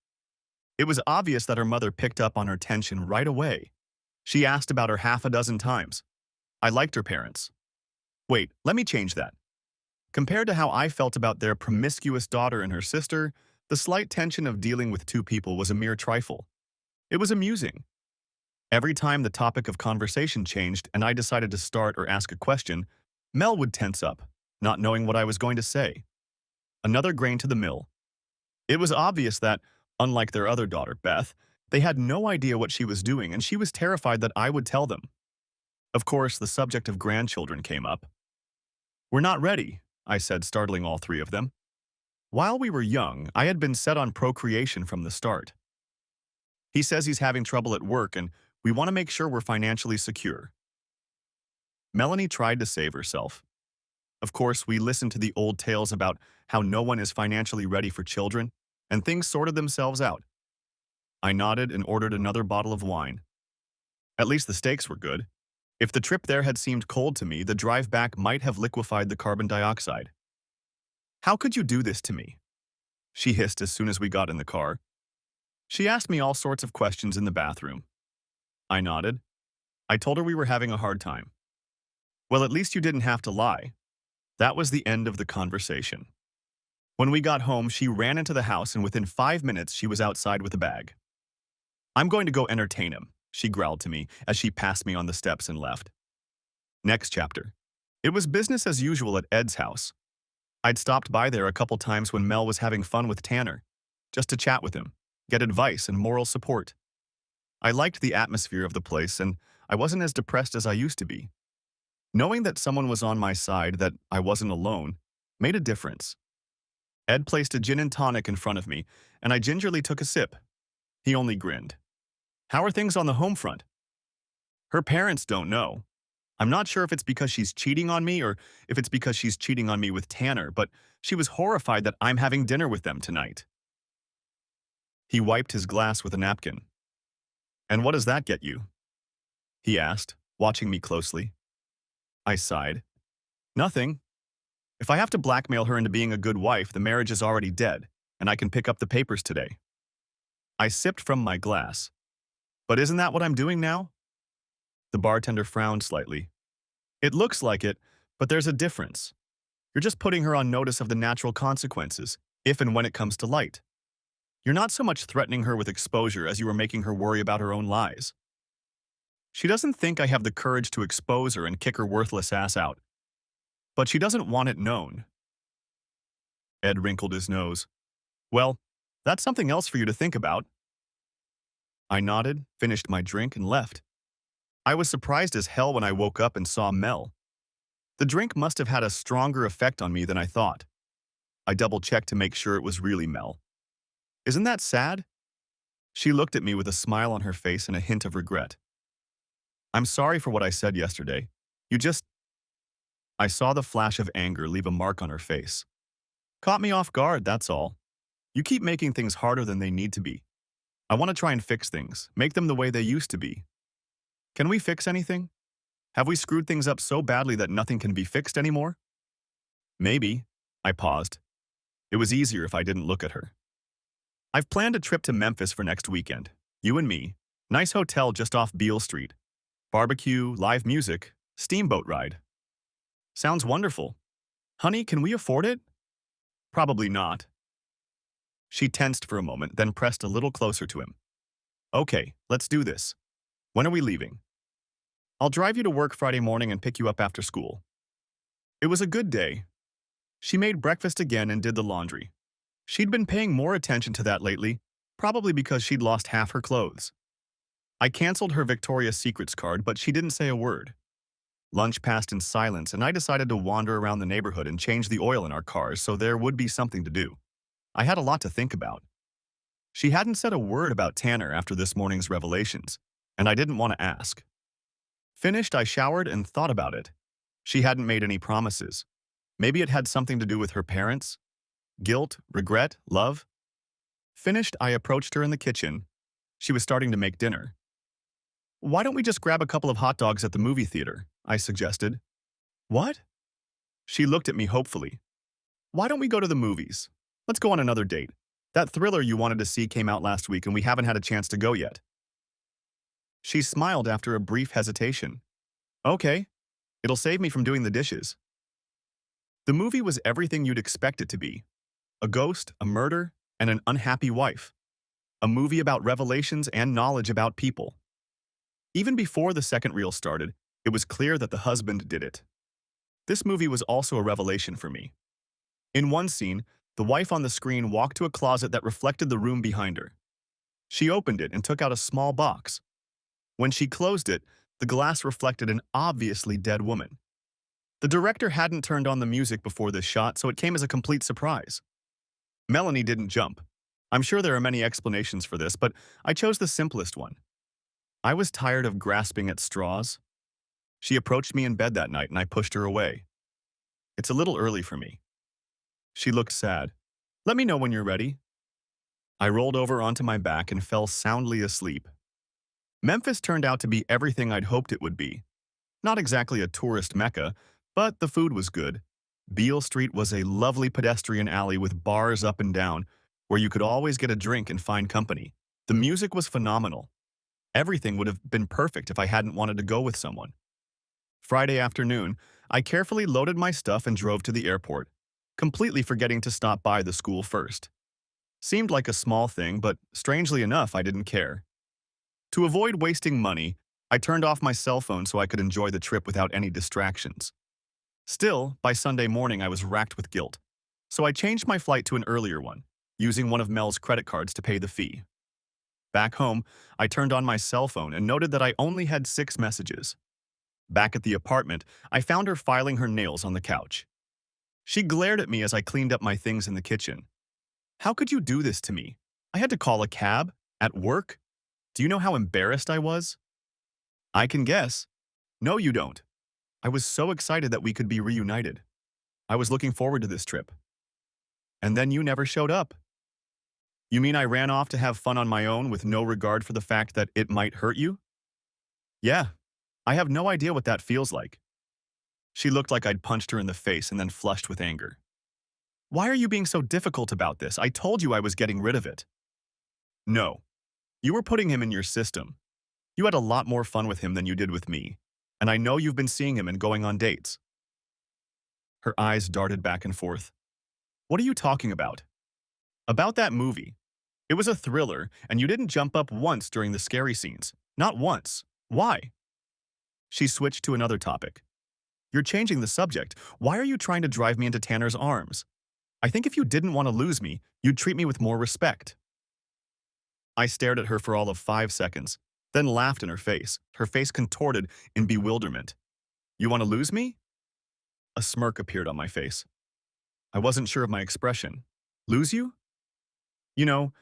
It was obvious that her mother picked up on her tension right away. She asked about her half a dozen times. I liked her parents. Wait, let me change that. Compared to how I felt about their promiscuous daughter and her sister, the slight tension of dealing with two people was a mere trifle. It was amusing. Every time the topic of conversation changed and I decided to start or ask a question, Mel would tense up, not knowing what I was going to say. Another grain to the mill. It was obvious that, unlike their other daughter, Beth, they had no idea what she was doing, and she was terrified that I would tell them. Of course, the subject of grandchildren came up. "We're not ready," I said, startling all three of them. While we were young, I had been set on procreation from the start. He says he's having trouble at work, and we want to make sure we're financially secure. Melanie tried to save herself. Of course, we listened to the old tales about how no one is financially ready for children, and things sorted themselves out. I nodded and ordered another bottle of wine. At least the steaks were good. If the trip there had seemed cold to me, the drive back might have liquefied the carbon dioxide. "How could you do this to me?" she hissed as soon as we got in the car. She asked me all sorts of questions in the bathroom. I nodded. I told her we were having a hard time. "Well, at least you didn't have to lie." That was the end of the conversation. When we got home, she ran into the house, and within 5 minutes, she was outside with a bag. "I'm going to go entertain him," she growled to me as she passed me on the steps and left. Next chapter. It was business as usual at Ed's house. I'd stopped by there a couple times when Mel was having fun with Tanner, just to chat with him, get advice and moral support. I liked the atmosphere of the place, and I wasn't as depressed as I used to be. Knowing that someone was on my side, that I wasn't alone, made a difference. Ed placed a gin and tonic in front of me, and I gingerly took a sip. He only grinned. How are things on the home front? Her parents don't know. I'm not sure if it's because she's cheating on me or if it's because she's cheating on me with Tanner, but she was horrified that I'm having dinner with them tonight. He wiped his glass with a napkin. And what does that get you? He asked, watching me closely. I sighed. Nothing. If I have to blackmail her into being a good wife, the marriage is already dead, and I can pick up the papers today. I sipped from my glass. But isn't that what I'm doing now? The bartender frowned slightly. It looks like it, but there's a difference. You're just putting her on notice of the natural consequences, if and when it comes to light. You're not so much threatening her with exposure as you are making her worry about her own lies. She doesn't think I have the courage to expose her and kick her worthless ass out. But she doesn't want it known. Ed wrinkled his nose. Well, that's something else for you to think about. I nodded, finished my drink, and left. I was surprised as hell when I woke up and saw Mel. The drink must have had a stronger effect on me than I thought. I double-checked to make sure it was really Mel. Isn't that sad? She looked at me with a smile on her face and a hint of regret. I'm sorry for what I said yesterday. You just... I saw the flash of anger leave a mark on her face. Caught me off guard, that's all. You keep making things harder than they need to be. I want to try and fix things, make them the way they used to be. Can we fix anything? Have we screwed things up so badly that nothing can be fixed anymore? Maybe. I paused. It was easier if I didn't look at her. I've planned a trip to Memphis for next weekend. You and me. Nice hotel just off Beale Street. Barbecue, live music, steamboat ride. Sounds wonderful. Honey, can we afford it? Probably not. She tensed for a moment, then pressed a little closer to him. Okay, let's do this. When are we leaving? I'll drive you to work Friday morning and pick you up after school. It was a good day. She made breakfast again and did the laundry. She'd been paying more attention to that lately, probably because she'd lost half her clothes. I canceled her Victoria's Secrets card, but she didn't say a word. Lunch passed in silence, and I decided to wander around the neighborhood and change the oil in our cars so there would be something to do. I had a lot to think about. She hadn't said a word about Tanner after this morning's revelations, and I didn't want to ask. Finished, I showered and thought about it. She hadn't made any promises. Maybe it had something to do with her parents? Guilt, regret, love? Finished, I approached her in the kitchen. She was starting to make dinner. Why don't we just grab a couple of hot dogs at the movie theater? I suggested. What? She looked at me hopefully. Why don't we go to the movies? Let's go on another date. That thriller you wanted to see came out last week and we haven't had a chance to go yet. She smiled after a brief hesitation. Okay. It'll save me from doing the dishes. The movie was everything you'd expect it to be. A ghost, a murder, and an unhappy wife. A movie about revelations and knowledge about people. Even before the second reel started, it was clear that the husband did it. This movie was also a revelation for me. In one scene, the wife on the screen walked to a closet that reflected the room behind her. She opened it and took out a small box. When she closed it, the glass reflected an obviously dead woman. The director hadn't turned on the music before this shot, so it came as a complete surprise. Melanie didn't jump. I'm sure there are many explanations for this, but I chose the simplest one. I was tired of grasping at straws. She approached me in bed that night and I pushed her away. It's a little early for me. She looked sad. Let me know when you're ready. I rolled over onto my back and fell soundly asleep. Memphis turned out to be everything I'd hoped it would be. Not exactly a tourist mecca, but the food was good. Beale Street was a lovely pedestrian alley with bars up and down, where you could always get a drink and find company. The music was phenomenal. Everything would have been perfect if I hadn't wanted to go with someone. Friday afternoon, I carefully loaded my stuff and drove to the airport, completely forgetting to stop by the school first. Seemed like a small thing, but strangely enough, I didn't care. To avoid wasting money, I turned off my cell phone so I could enjoy the trip without any distractions. Still, by Sunday morning I was racked with guilt, so I changed my flight to an earlier one, using one of Mel's credit cards to pay the fee. Back home, I turned on my cell phone and noted that I only had 6 messages. Back at the apartment, I found her filing her nails on the couch. She glared at me as I cleaned up my things in the kitchen. How could you do this to me? I had to call a cab? At work? Do you know how embarrassed I was? I can guess. No, you don't. I was so excited that we could be reunited. I was looking forward to this trip. And then you never showed up. You mean I ran off to have fun on my own with no regard for the fact that it might hurt you? Yeah, I have no idea what that feels like. She looked like I'd punched her in the face and then flushed with anger. Why are you being so difficult about this? I told you I was getting rid of it. No, you were putting him in your system. You had a lot more fun with him than you did with me, and I know you've been seeing him and going on dates. Her eyes darted back and forth. What are you talking about? About that movie. It was a thriller, and you didn't jump up once during the scary scenes. Not once. Why? She switched to another topic. You're changing the subject. Why are you trying to drive me into Tanner's arms? I think if you didn't want to lose me, you'd treat me with more respect. I stared at her for all of 5 seconds, then laughed in her face contorted in bewilderment. You want to lose me? A smirk appeared on my face. I wasn't sure of my expression. Lose you? You know,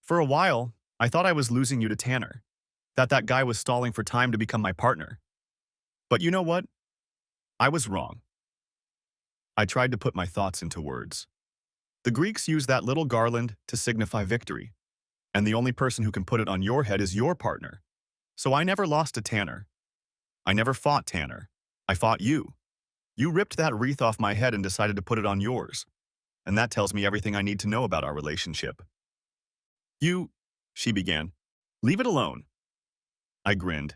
for a while, I thought I was losing you to Tanner, that guy was stalling for time to become my partner. But you know what? I was wrong. I tried to put my thoughts into words. The Greeks used that little garland to signify victory, and the only person who can put it on your head is your partner. So I never lost to Tanner. I never fought Tanner. I fought you. You ripped that wreath off my head and decided to put it on yours, and that tells me everything I need to know about our relationship. You, she began. Leave it alone. I grinned.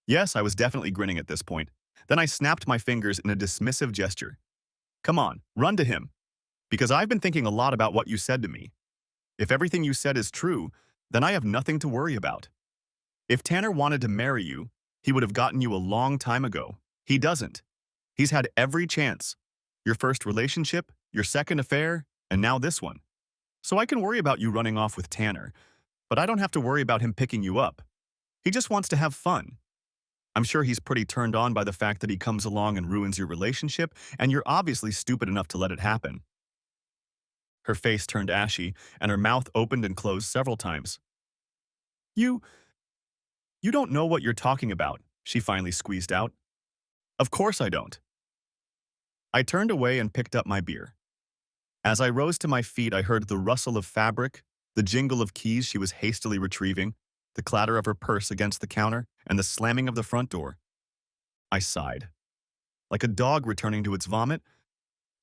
Yes, I was definitely grinning at this point. Then I snapped my fingers in a dismissive gesture. Come on, run to him. Because I've been thinking a lot about what you said to me. If everything you said is true, then I have nothing to worry about. If Tanner wanted to marry you, he would have gotten you a long time ago. He doesn't. He's had every chance. Your first relationship, your second affair, and now this one. So I can worry about you running off with Tanner, but I don't have to worry about him picking you up. He just wants to have fun. I'm sure he's pretty turned on by the fact that he comes along and ruins your relationship, and you're obviously stupid enough to let it happen. Her face turned ashy, and her mouth opened and closed several times. You don't know what you're talking about, she finally squeezed out. Of course I don't. I turned away and picked up my beer. As I rose to my feet, I heard the rustle of fabric, the jingle of keys she was hastily retrieving, the clatter of her purse against the counter, and the slamming of the front door. I sighed. Like a dog returning to its vomit,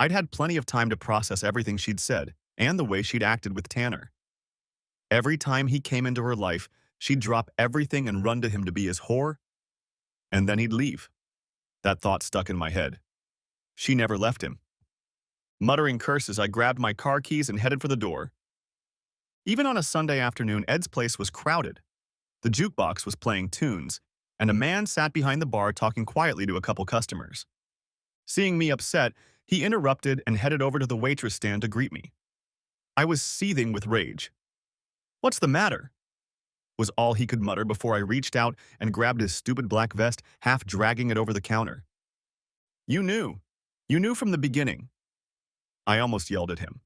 I'd had plenty of time to process everything she'd said and the way she'd acted with Tanner. Every time he came into her life, she'd drop everything and run to him to be his whore, and then he'd leave. That thought stuck in my head. She never left him. Muttering curses, I grabbed my car keys and headed for the door. Even on a Sunday afternoon, Ed's place was crowded. The jukebox was playing tunes, and a man sat behind the bar talking quietly to a couple customers. Seeing me upset, he interrupted and headed over to the waitress stand to greet me. I was seething with rage. What's the matter? Was all he could mutter before I reached out and grabbed his stupid black vest, half dragging it over the counter. You knew. You knew from the beginning. I almost yelled at him.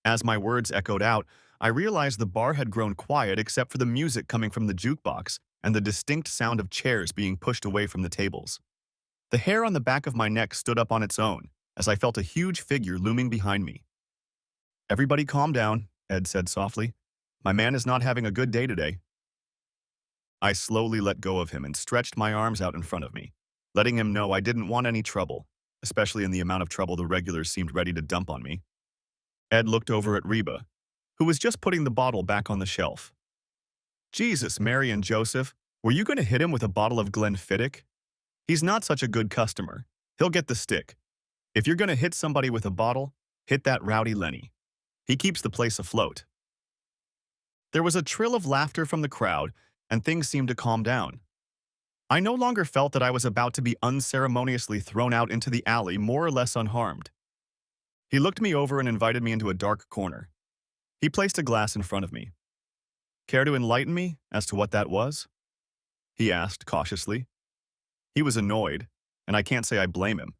As my words echoed out, I realized the bar had grown quiet except for the music coming from the jukebox and the distinct sound of chairs being pushed away from the tables. The hair on the back of my neck stood up on its own as I felt a huge figure looming behind me. Everybody calm down, Ed said softly. My man is not having a good day today. I slowly let go of him and stretched my arms out in front of me, letting him know I didn't want any trouble, especially in the amount of trouble the regulars seemed ready to dump on me. Ed looked over at Reba, who was just putting the bottle back on the shelf. Jesus, Mary and Joseph, were you going to hit him with a bottle of Glenfiddich? He's not such a good customer. He'll get the stick. If you're going to hit somebody with a bottle, hit that rowdy Lenny. He keeps the place afloat. There was a trill of laughter from the crowd, and things seemed to calm down. I no longer felt that I was about to be unceremoniously thrown out into the alley more or less unharmed. He looked me over and invited me into a dark corner. He placed a glass in front of me. Care to enlighten me as to what that was? He asked cautiously. He was annoyed, and I can't say I blame him,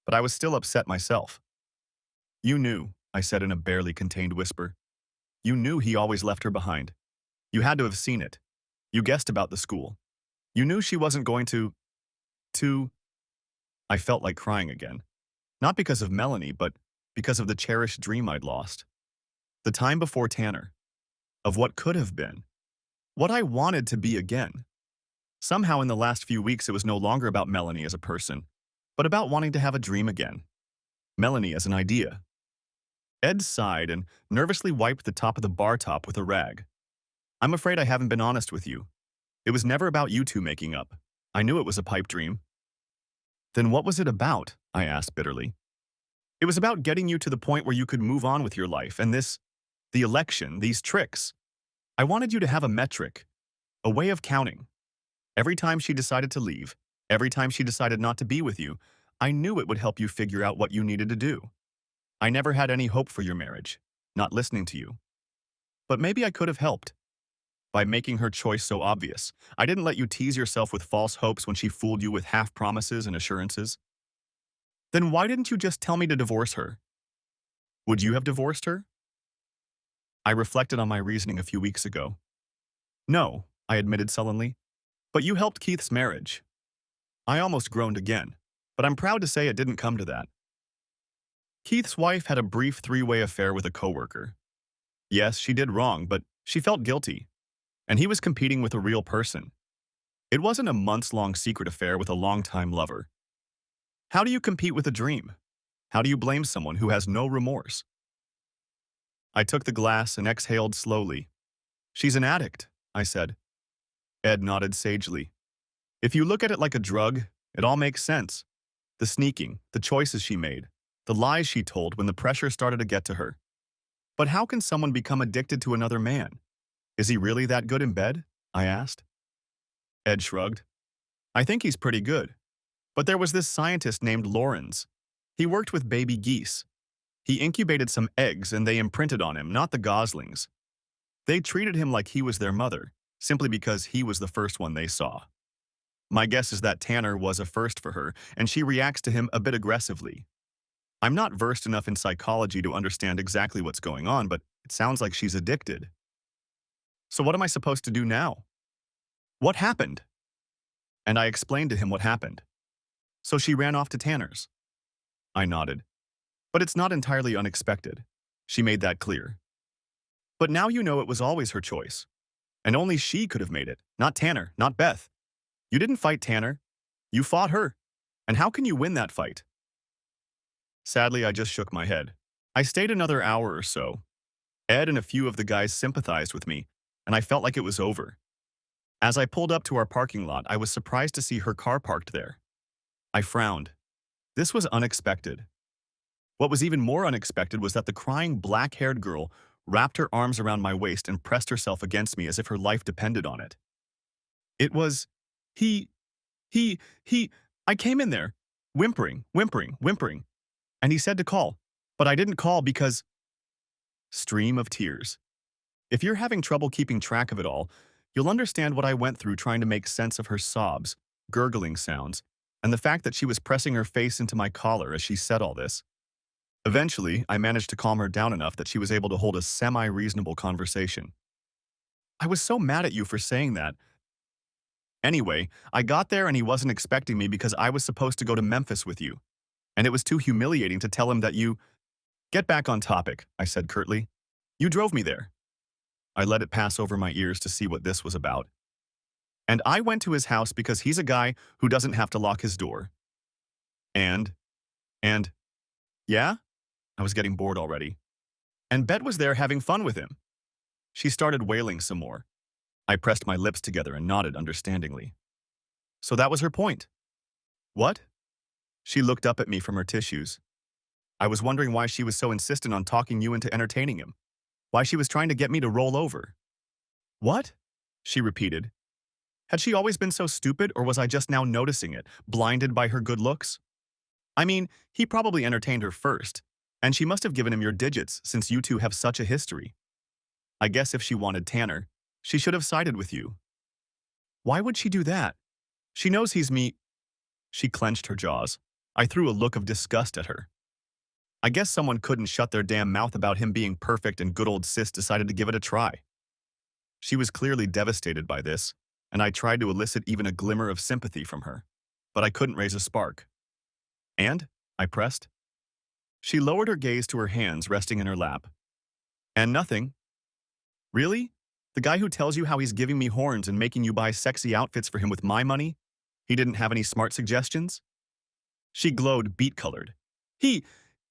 but I was still upset myself. You knew, I said in a barely contained whisper. You knew he always left her behind. You had to have seen it. You guessed about the school. You knew she wasn't going to... I felt like crying again. Not because of Melanie, but because of the cherished dream I'd lost. The time before Tanner. Of what could have been. What I wanted to be again. Somehow in the last few weeks it was no longer about Melanie as a person, but about wanting to have a dream again. Melanie as an idea. Ed sighed and nervously wiped the top of the bar top with a rag. I'm afraid I haven't been honest with you. It was never about you two making up. I knew it was a pipe dream. Then what was it about? I asked bitterly. It was about getting you to the point where you could move on with your life, and the election, these tricks. I wanted you to have a metric, a way of counting. Every time she decided to leave, every time she decided not to be with you, I knew it would help you figure out what you needed to do. I never had any hope for your marriage, not listening to you. But maybe I could have helped. By making her choice so obvious. I didn't let you tease yourself with false hopes when she fooled you with half promises and assurances. Then why didn't you just tell me to divorce her? Would you have divorced her? I reflected on my reasoning a few weeks ago. No, I admitted sullenly. But you helped Keith's marriage. I almost groaned again, but I'm proud to say it didn't come to that. Keith's wife had a brief three-way affair with a coworker. Yes, she did wrong, but she felt guilty. And he was competing with a real person. It wasn't a months-long secret affair with a longtime lover. How do you compete with a dream? How do you blame someone who has no remorse? I took the glass and exhaled slowly. She's an addict, I said. Ed nodded sagely. If you look at it like a drug, it all makes sense. The sneaking, the choices she made, the lies she told when the pressure started to get to her. But how can someone become addicted to another man? Is he really that good in bed? I asked. Ed shrugged. I think he's pretty good. But there was this scientist named Lawrence. He worked with baby geese. He incubated some eggs and they imprinted on him, not the goslings. They treated him like he was their mother, simply because he was the first one they saw. My guess is that Tanner was a first for her, and she reacts to him a bit aggressively. I'm not versed enough in psychology to understand exactly what's going on, but it sounds like she's addicted. So what am I supposed to do now? What happened? And I explained to him what happened. So she ran off to Tanner's. I nodded. But it's not entirely unexpected. She made that clear. But now you know it was always her choice. And only she could have made it, not Tanner, not Beth. You didn't fight Tanner. You fought her. And how can you win that fight? Sadly, I just shook my head. I stayed another hour or so. Ed and a few of the guys sympathized with me, and I felt like it was over. As I pulled up to our parking lot, I was surprised to see her car parked there. I frowned. This was unexpected. What was even more unexpected was that the crying black-haired girl wrapped her arms around my waist and pressed herself against me as if her life depended on it. It was... he... I came in there, whimpering, and he said to call, but I didn't call because... Stream of tears. If you're having trouble keeping track of it all, you'll understand what I went through trying to make sense of her sobs, gurgling sounds, and the fact that she was pressing her face into my collar as she said all this. Eventually, I managed to calm her down enough that she was able to hold a semi-reasonable conversation. I was so mad at you for saying that. Anyway, I got there and he wasn't expecting me because I was supposed to go to Memphis with you. And it was too humiliating to tell him that you... Get back on topic, I said curtly. You drove me there. I let it pass over my ears to see what this was about. And I went to his house because he's a guy who doesn't have to lock his door. And, yeah? I was getting bored already. And Bet was there having fun with him. She started wailing some more. I pressed my lips together and nodded understandingly. So that was her point. What? She looked up at me from her tissues. I was wondering why she was so insistent on talking you into entertaining him. Why she was trying to get me to roll over. What? She repeated. Had she always been so stupid, or was I just now noticing it, blinded by her good looks? I mean, he probably entertained her first, and she must have given him your digits since you two have such a history. I guess if she wanted Tanner, she should have sided with you. Why would she do that? She knows he's me. She clenched her jaws. I threw a look of disgust at her. I guess someone couldn't shut their damn mouth about him being perfect and good old sis decided to give it a try. She was clearly devastated by this, and I tried to elicit even a glimmer of sympathy from her, but I couldn't raise a spark. And? I pressed. She lowered her gaze to her hands resting in her lap. And nothing. Really? The guy who tells you how he's giving me horns and making you buy sexy outfits for him with my money? He didn't have any smart suggestions? She glowed beet-colored. He,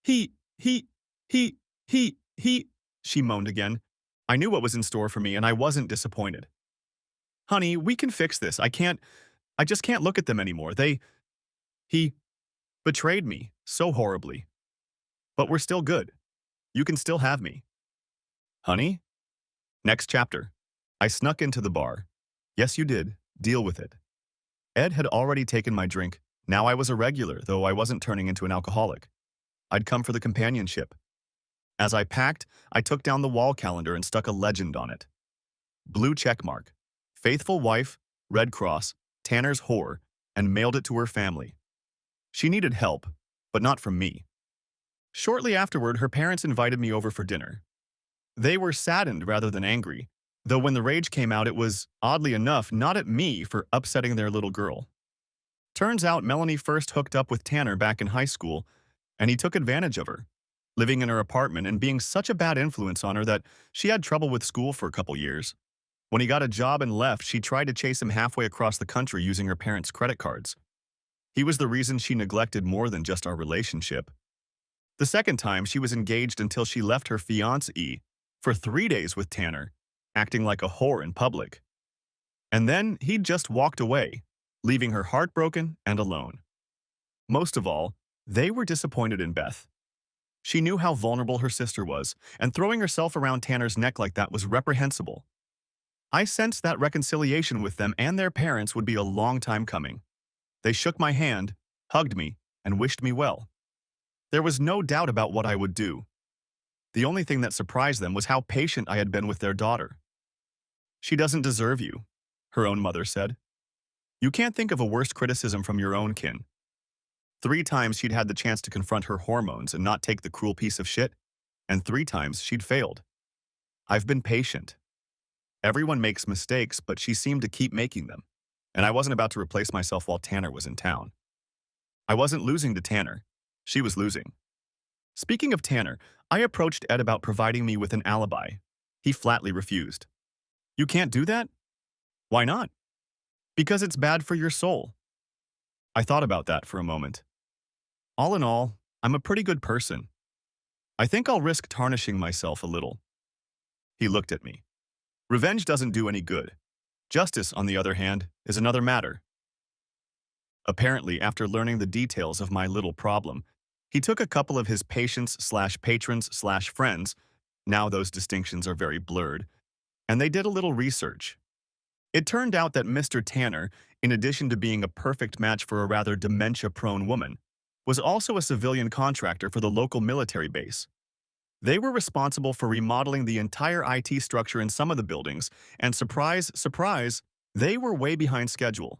he, he, he, he, she moaned again. I knew what was in store for me, and I wasn't disappointed. Honey, we can fix this. I just can't look at them anymore. He betrayed me so horribly. But we're still good. You can still have me. Honey? Next chapter. I snuck into the bar. Yes, you did. Deal with it. Ed had already taken my drink. Now I was a regular, though I wasn't turning into an alcoholic. I'd come for the companionship. As I packed, I took down the wall calendar and stuck a legend on it. Blue checkmark. Faithful wife, Red Cross, Tanner's whore, and mailed it to her family. She needed help, but not from me. Shortly afterward, her parents invited me over for dinner. They were saddened rather than angry, though when the rage came out it was, oddly enough, not at me for upsetting their little girl. Turns out Melanie first hooked up with Tanner back in high school, and he took advantage of her, living in her apartment and being such a bad influence on her that she had trouble with school for a couple years. When he got a job and left, she tried to chase him halfway across the country using her parents' credit cards. He was the reason she neglected more than just our relationship. The second time, she was engaged until she left her fiancé for 3 days with Tanner, acting like a whore in public. And then he just walked away, leaving her heartbroken and alone. Most of all, they were disappointed in Beth. She knew how vulnerable her sister was, and throwing herself around Tanner's neck like that was reprehensible. I sensed that reconciliation with them and their parents would be a long time coming. They shook my hand, hugged me, and wished me well. There was no doubt about what I would do. The only thing that surprised them was how patient I had been with their daughter. She doesn't deserve you, her own mother said. You can't think of a worse criticism from your own kin. 3 times she'd had the chance to confront her hormones and not take the cruel piece of shit, and 3 times she'd failed. I've been patient. Everyone makes mistakes, but she seemed to keep making them, and I wasn't about to replace myself while Tanner was in town. I wasn't losing to Tanner. She was losing. Speaking of Tanner, I approached Ed about providing me with an alibi. He flatly refused. You can't do that? Why not? Because it's bad for your soul. I thought about that for a moment. All in all, I'm a pretty good person. I think I'll risk tarnishing myself a little. He looked at me. Revenge doesn't do any good. Justice, on the other hand, is another matter. Apparently, after learning the details of my little problem, he took a couple of his patients/patrons/friends, now those distinctions are very blurred, and they did a little research. It turned out that Mr. Tanner, in addition to being a perfect match for a rather dementia-prone woman, was also a civilian contractor for the local military base. They were responsible for remodeling the entire IT structure in some of the buildings, and surprise, surprise, they were way behind schedule.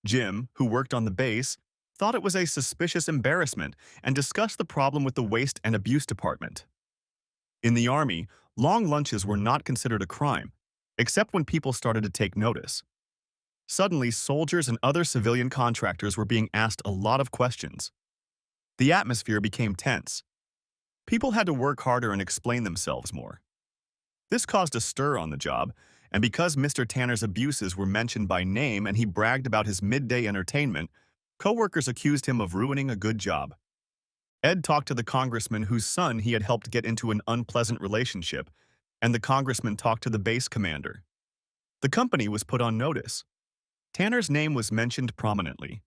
Jim, who worked on the base, thought it was a suspicious embarrassment and discussed the problem with the Waste and Abuse Department. In the Army, long lunches were not considered a crime, except when people started to take notice. Suddenly, soldiers and other civilian contractors were being asked a lot of questions. The atmosphere became tense. People had to work harder and explain themselves more. This caused a stir on the job, and because Mr. Tanner's abuses were mentioned by name and he bragged about his midday entertainment, coworkers accused him of ruining a good job. Ed talked to the congressman whose son he had helped get into an unpleasant relationship, and the congressman talked to the base commander. The company was put on notice. Tanner's name was mentioned prominently.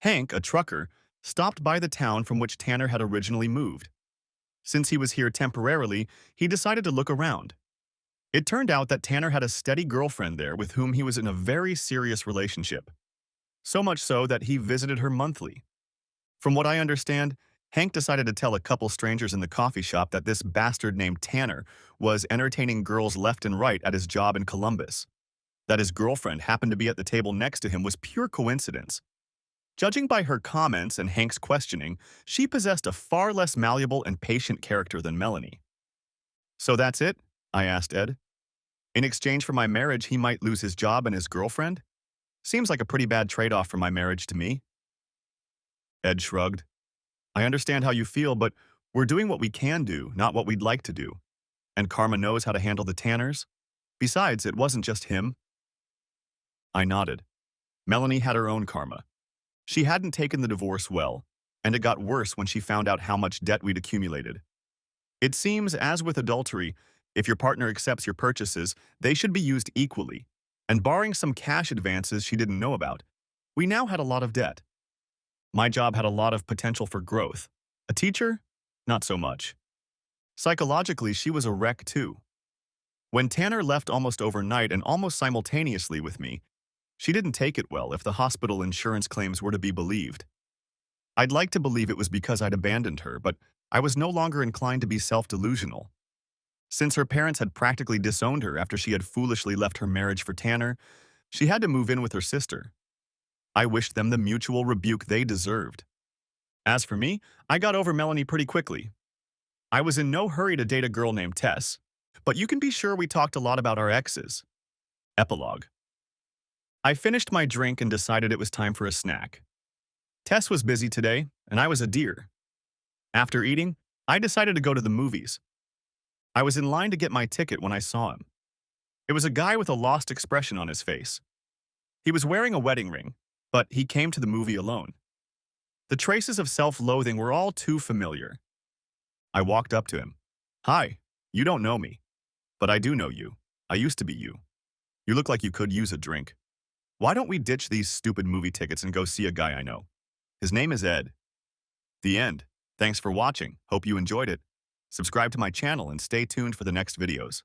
Hank, a trucker, stopped by the town from which Tanner had originally moved. Since he was here temporarily, he decided to look around. It turned out that Tanner had a steady girlfriend there with whom he was in a very serious relationship. So much so that he visited her monthly. From what I understand, Hank decided to tell a couple strangers in the coffee shop that this bastard named Tanner was entertaining girls left and right at his job in Columbus. That his girlfriend happened to be at the table next to him was pure coincidence. Judging by her comments and Hank's questioning, she possessed a far less malleable and patient character than Melanie. So that's it? I asked Ed. In exchange for my marriage, he might lose his job and his girlfriend? Seems like a pretty bad trade-off for my marriage to me. Ed shrugged. I understand how you feel, but we're doing what we can do, not what we'd like to do. And Karma knows how to handle the Tanners. Besides, it wasn't just him. I nodded. Melanie had her own karma. She hadn't taken the divorce well, and it got worse when she found out how much debt we'd accumulated. It seems, as with adultery, if your partner accepts your purchases, they should be used equally. And barring some cash advances she didn't know about, we now had a lot of debt. My job had a lot of potential for growth. A teacher? Not so much. Psychologically, she was a wreck too. When Tanner left almost overnight and almost simultaneously with me, she didn't take it well if the hospital insurance claims were to be believed. I'd like to believe it was because I'd abandoned her, but I was no longer inclined to be self-delusional. Since her parents had practically disowned her after she had foolishly left her marriage for Tanner, she had to move in with her sister. I wished them the mutual rebuke they deserved. As for me, I got over Melanie pretty quickly. I was in no hurry to date a girl named Tess, but you can be sure we talked a lot about our exes. Epilogue. I finished my drink and decided it was time for a snack. Tess was busy today, and I was a deer. After eating, I decided to go to the movies. I was in line to get my ticket when I saw him. It was a guy with a lost expression on his face. He was wearing a wedding ring, but he came to the movie alone. The traces of self-loathing were all too familiar. I walked up to him. Hi, you don't know me, but I do know you. I used to be you. You look like you could use a drink. Why don't we ditch these stupid movie tickets and go see a guy I know? His name is Ed. The end. Thanks for watching. Hope you enjoyed it. Subscribe to my channel and stay tuned for the next videos.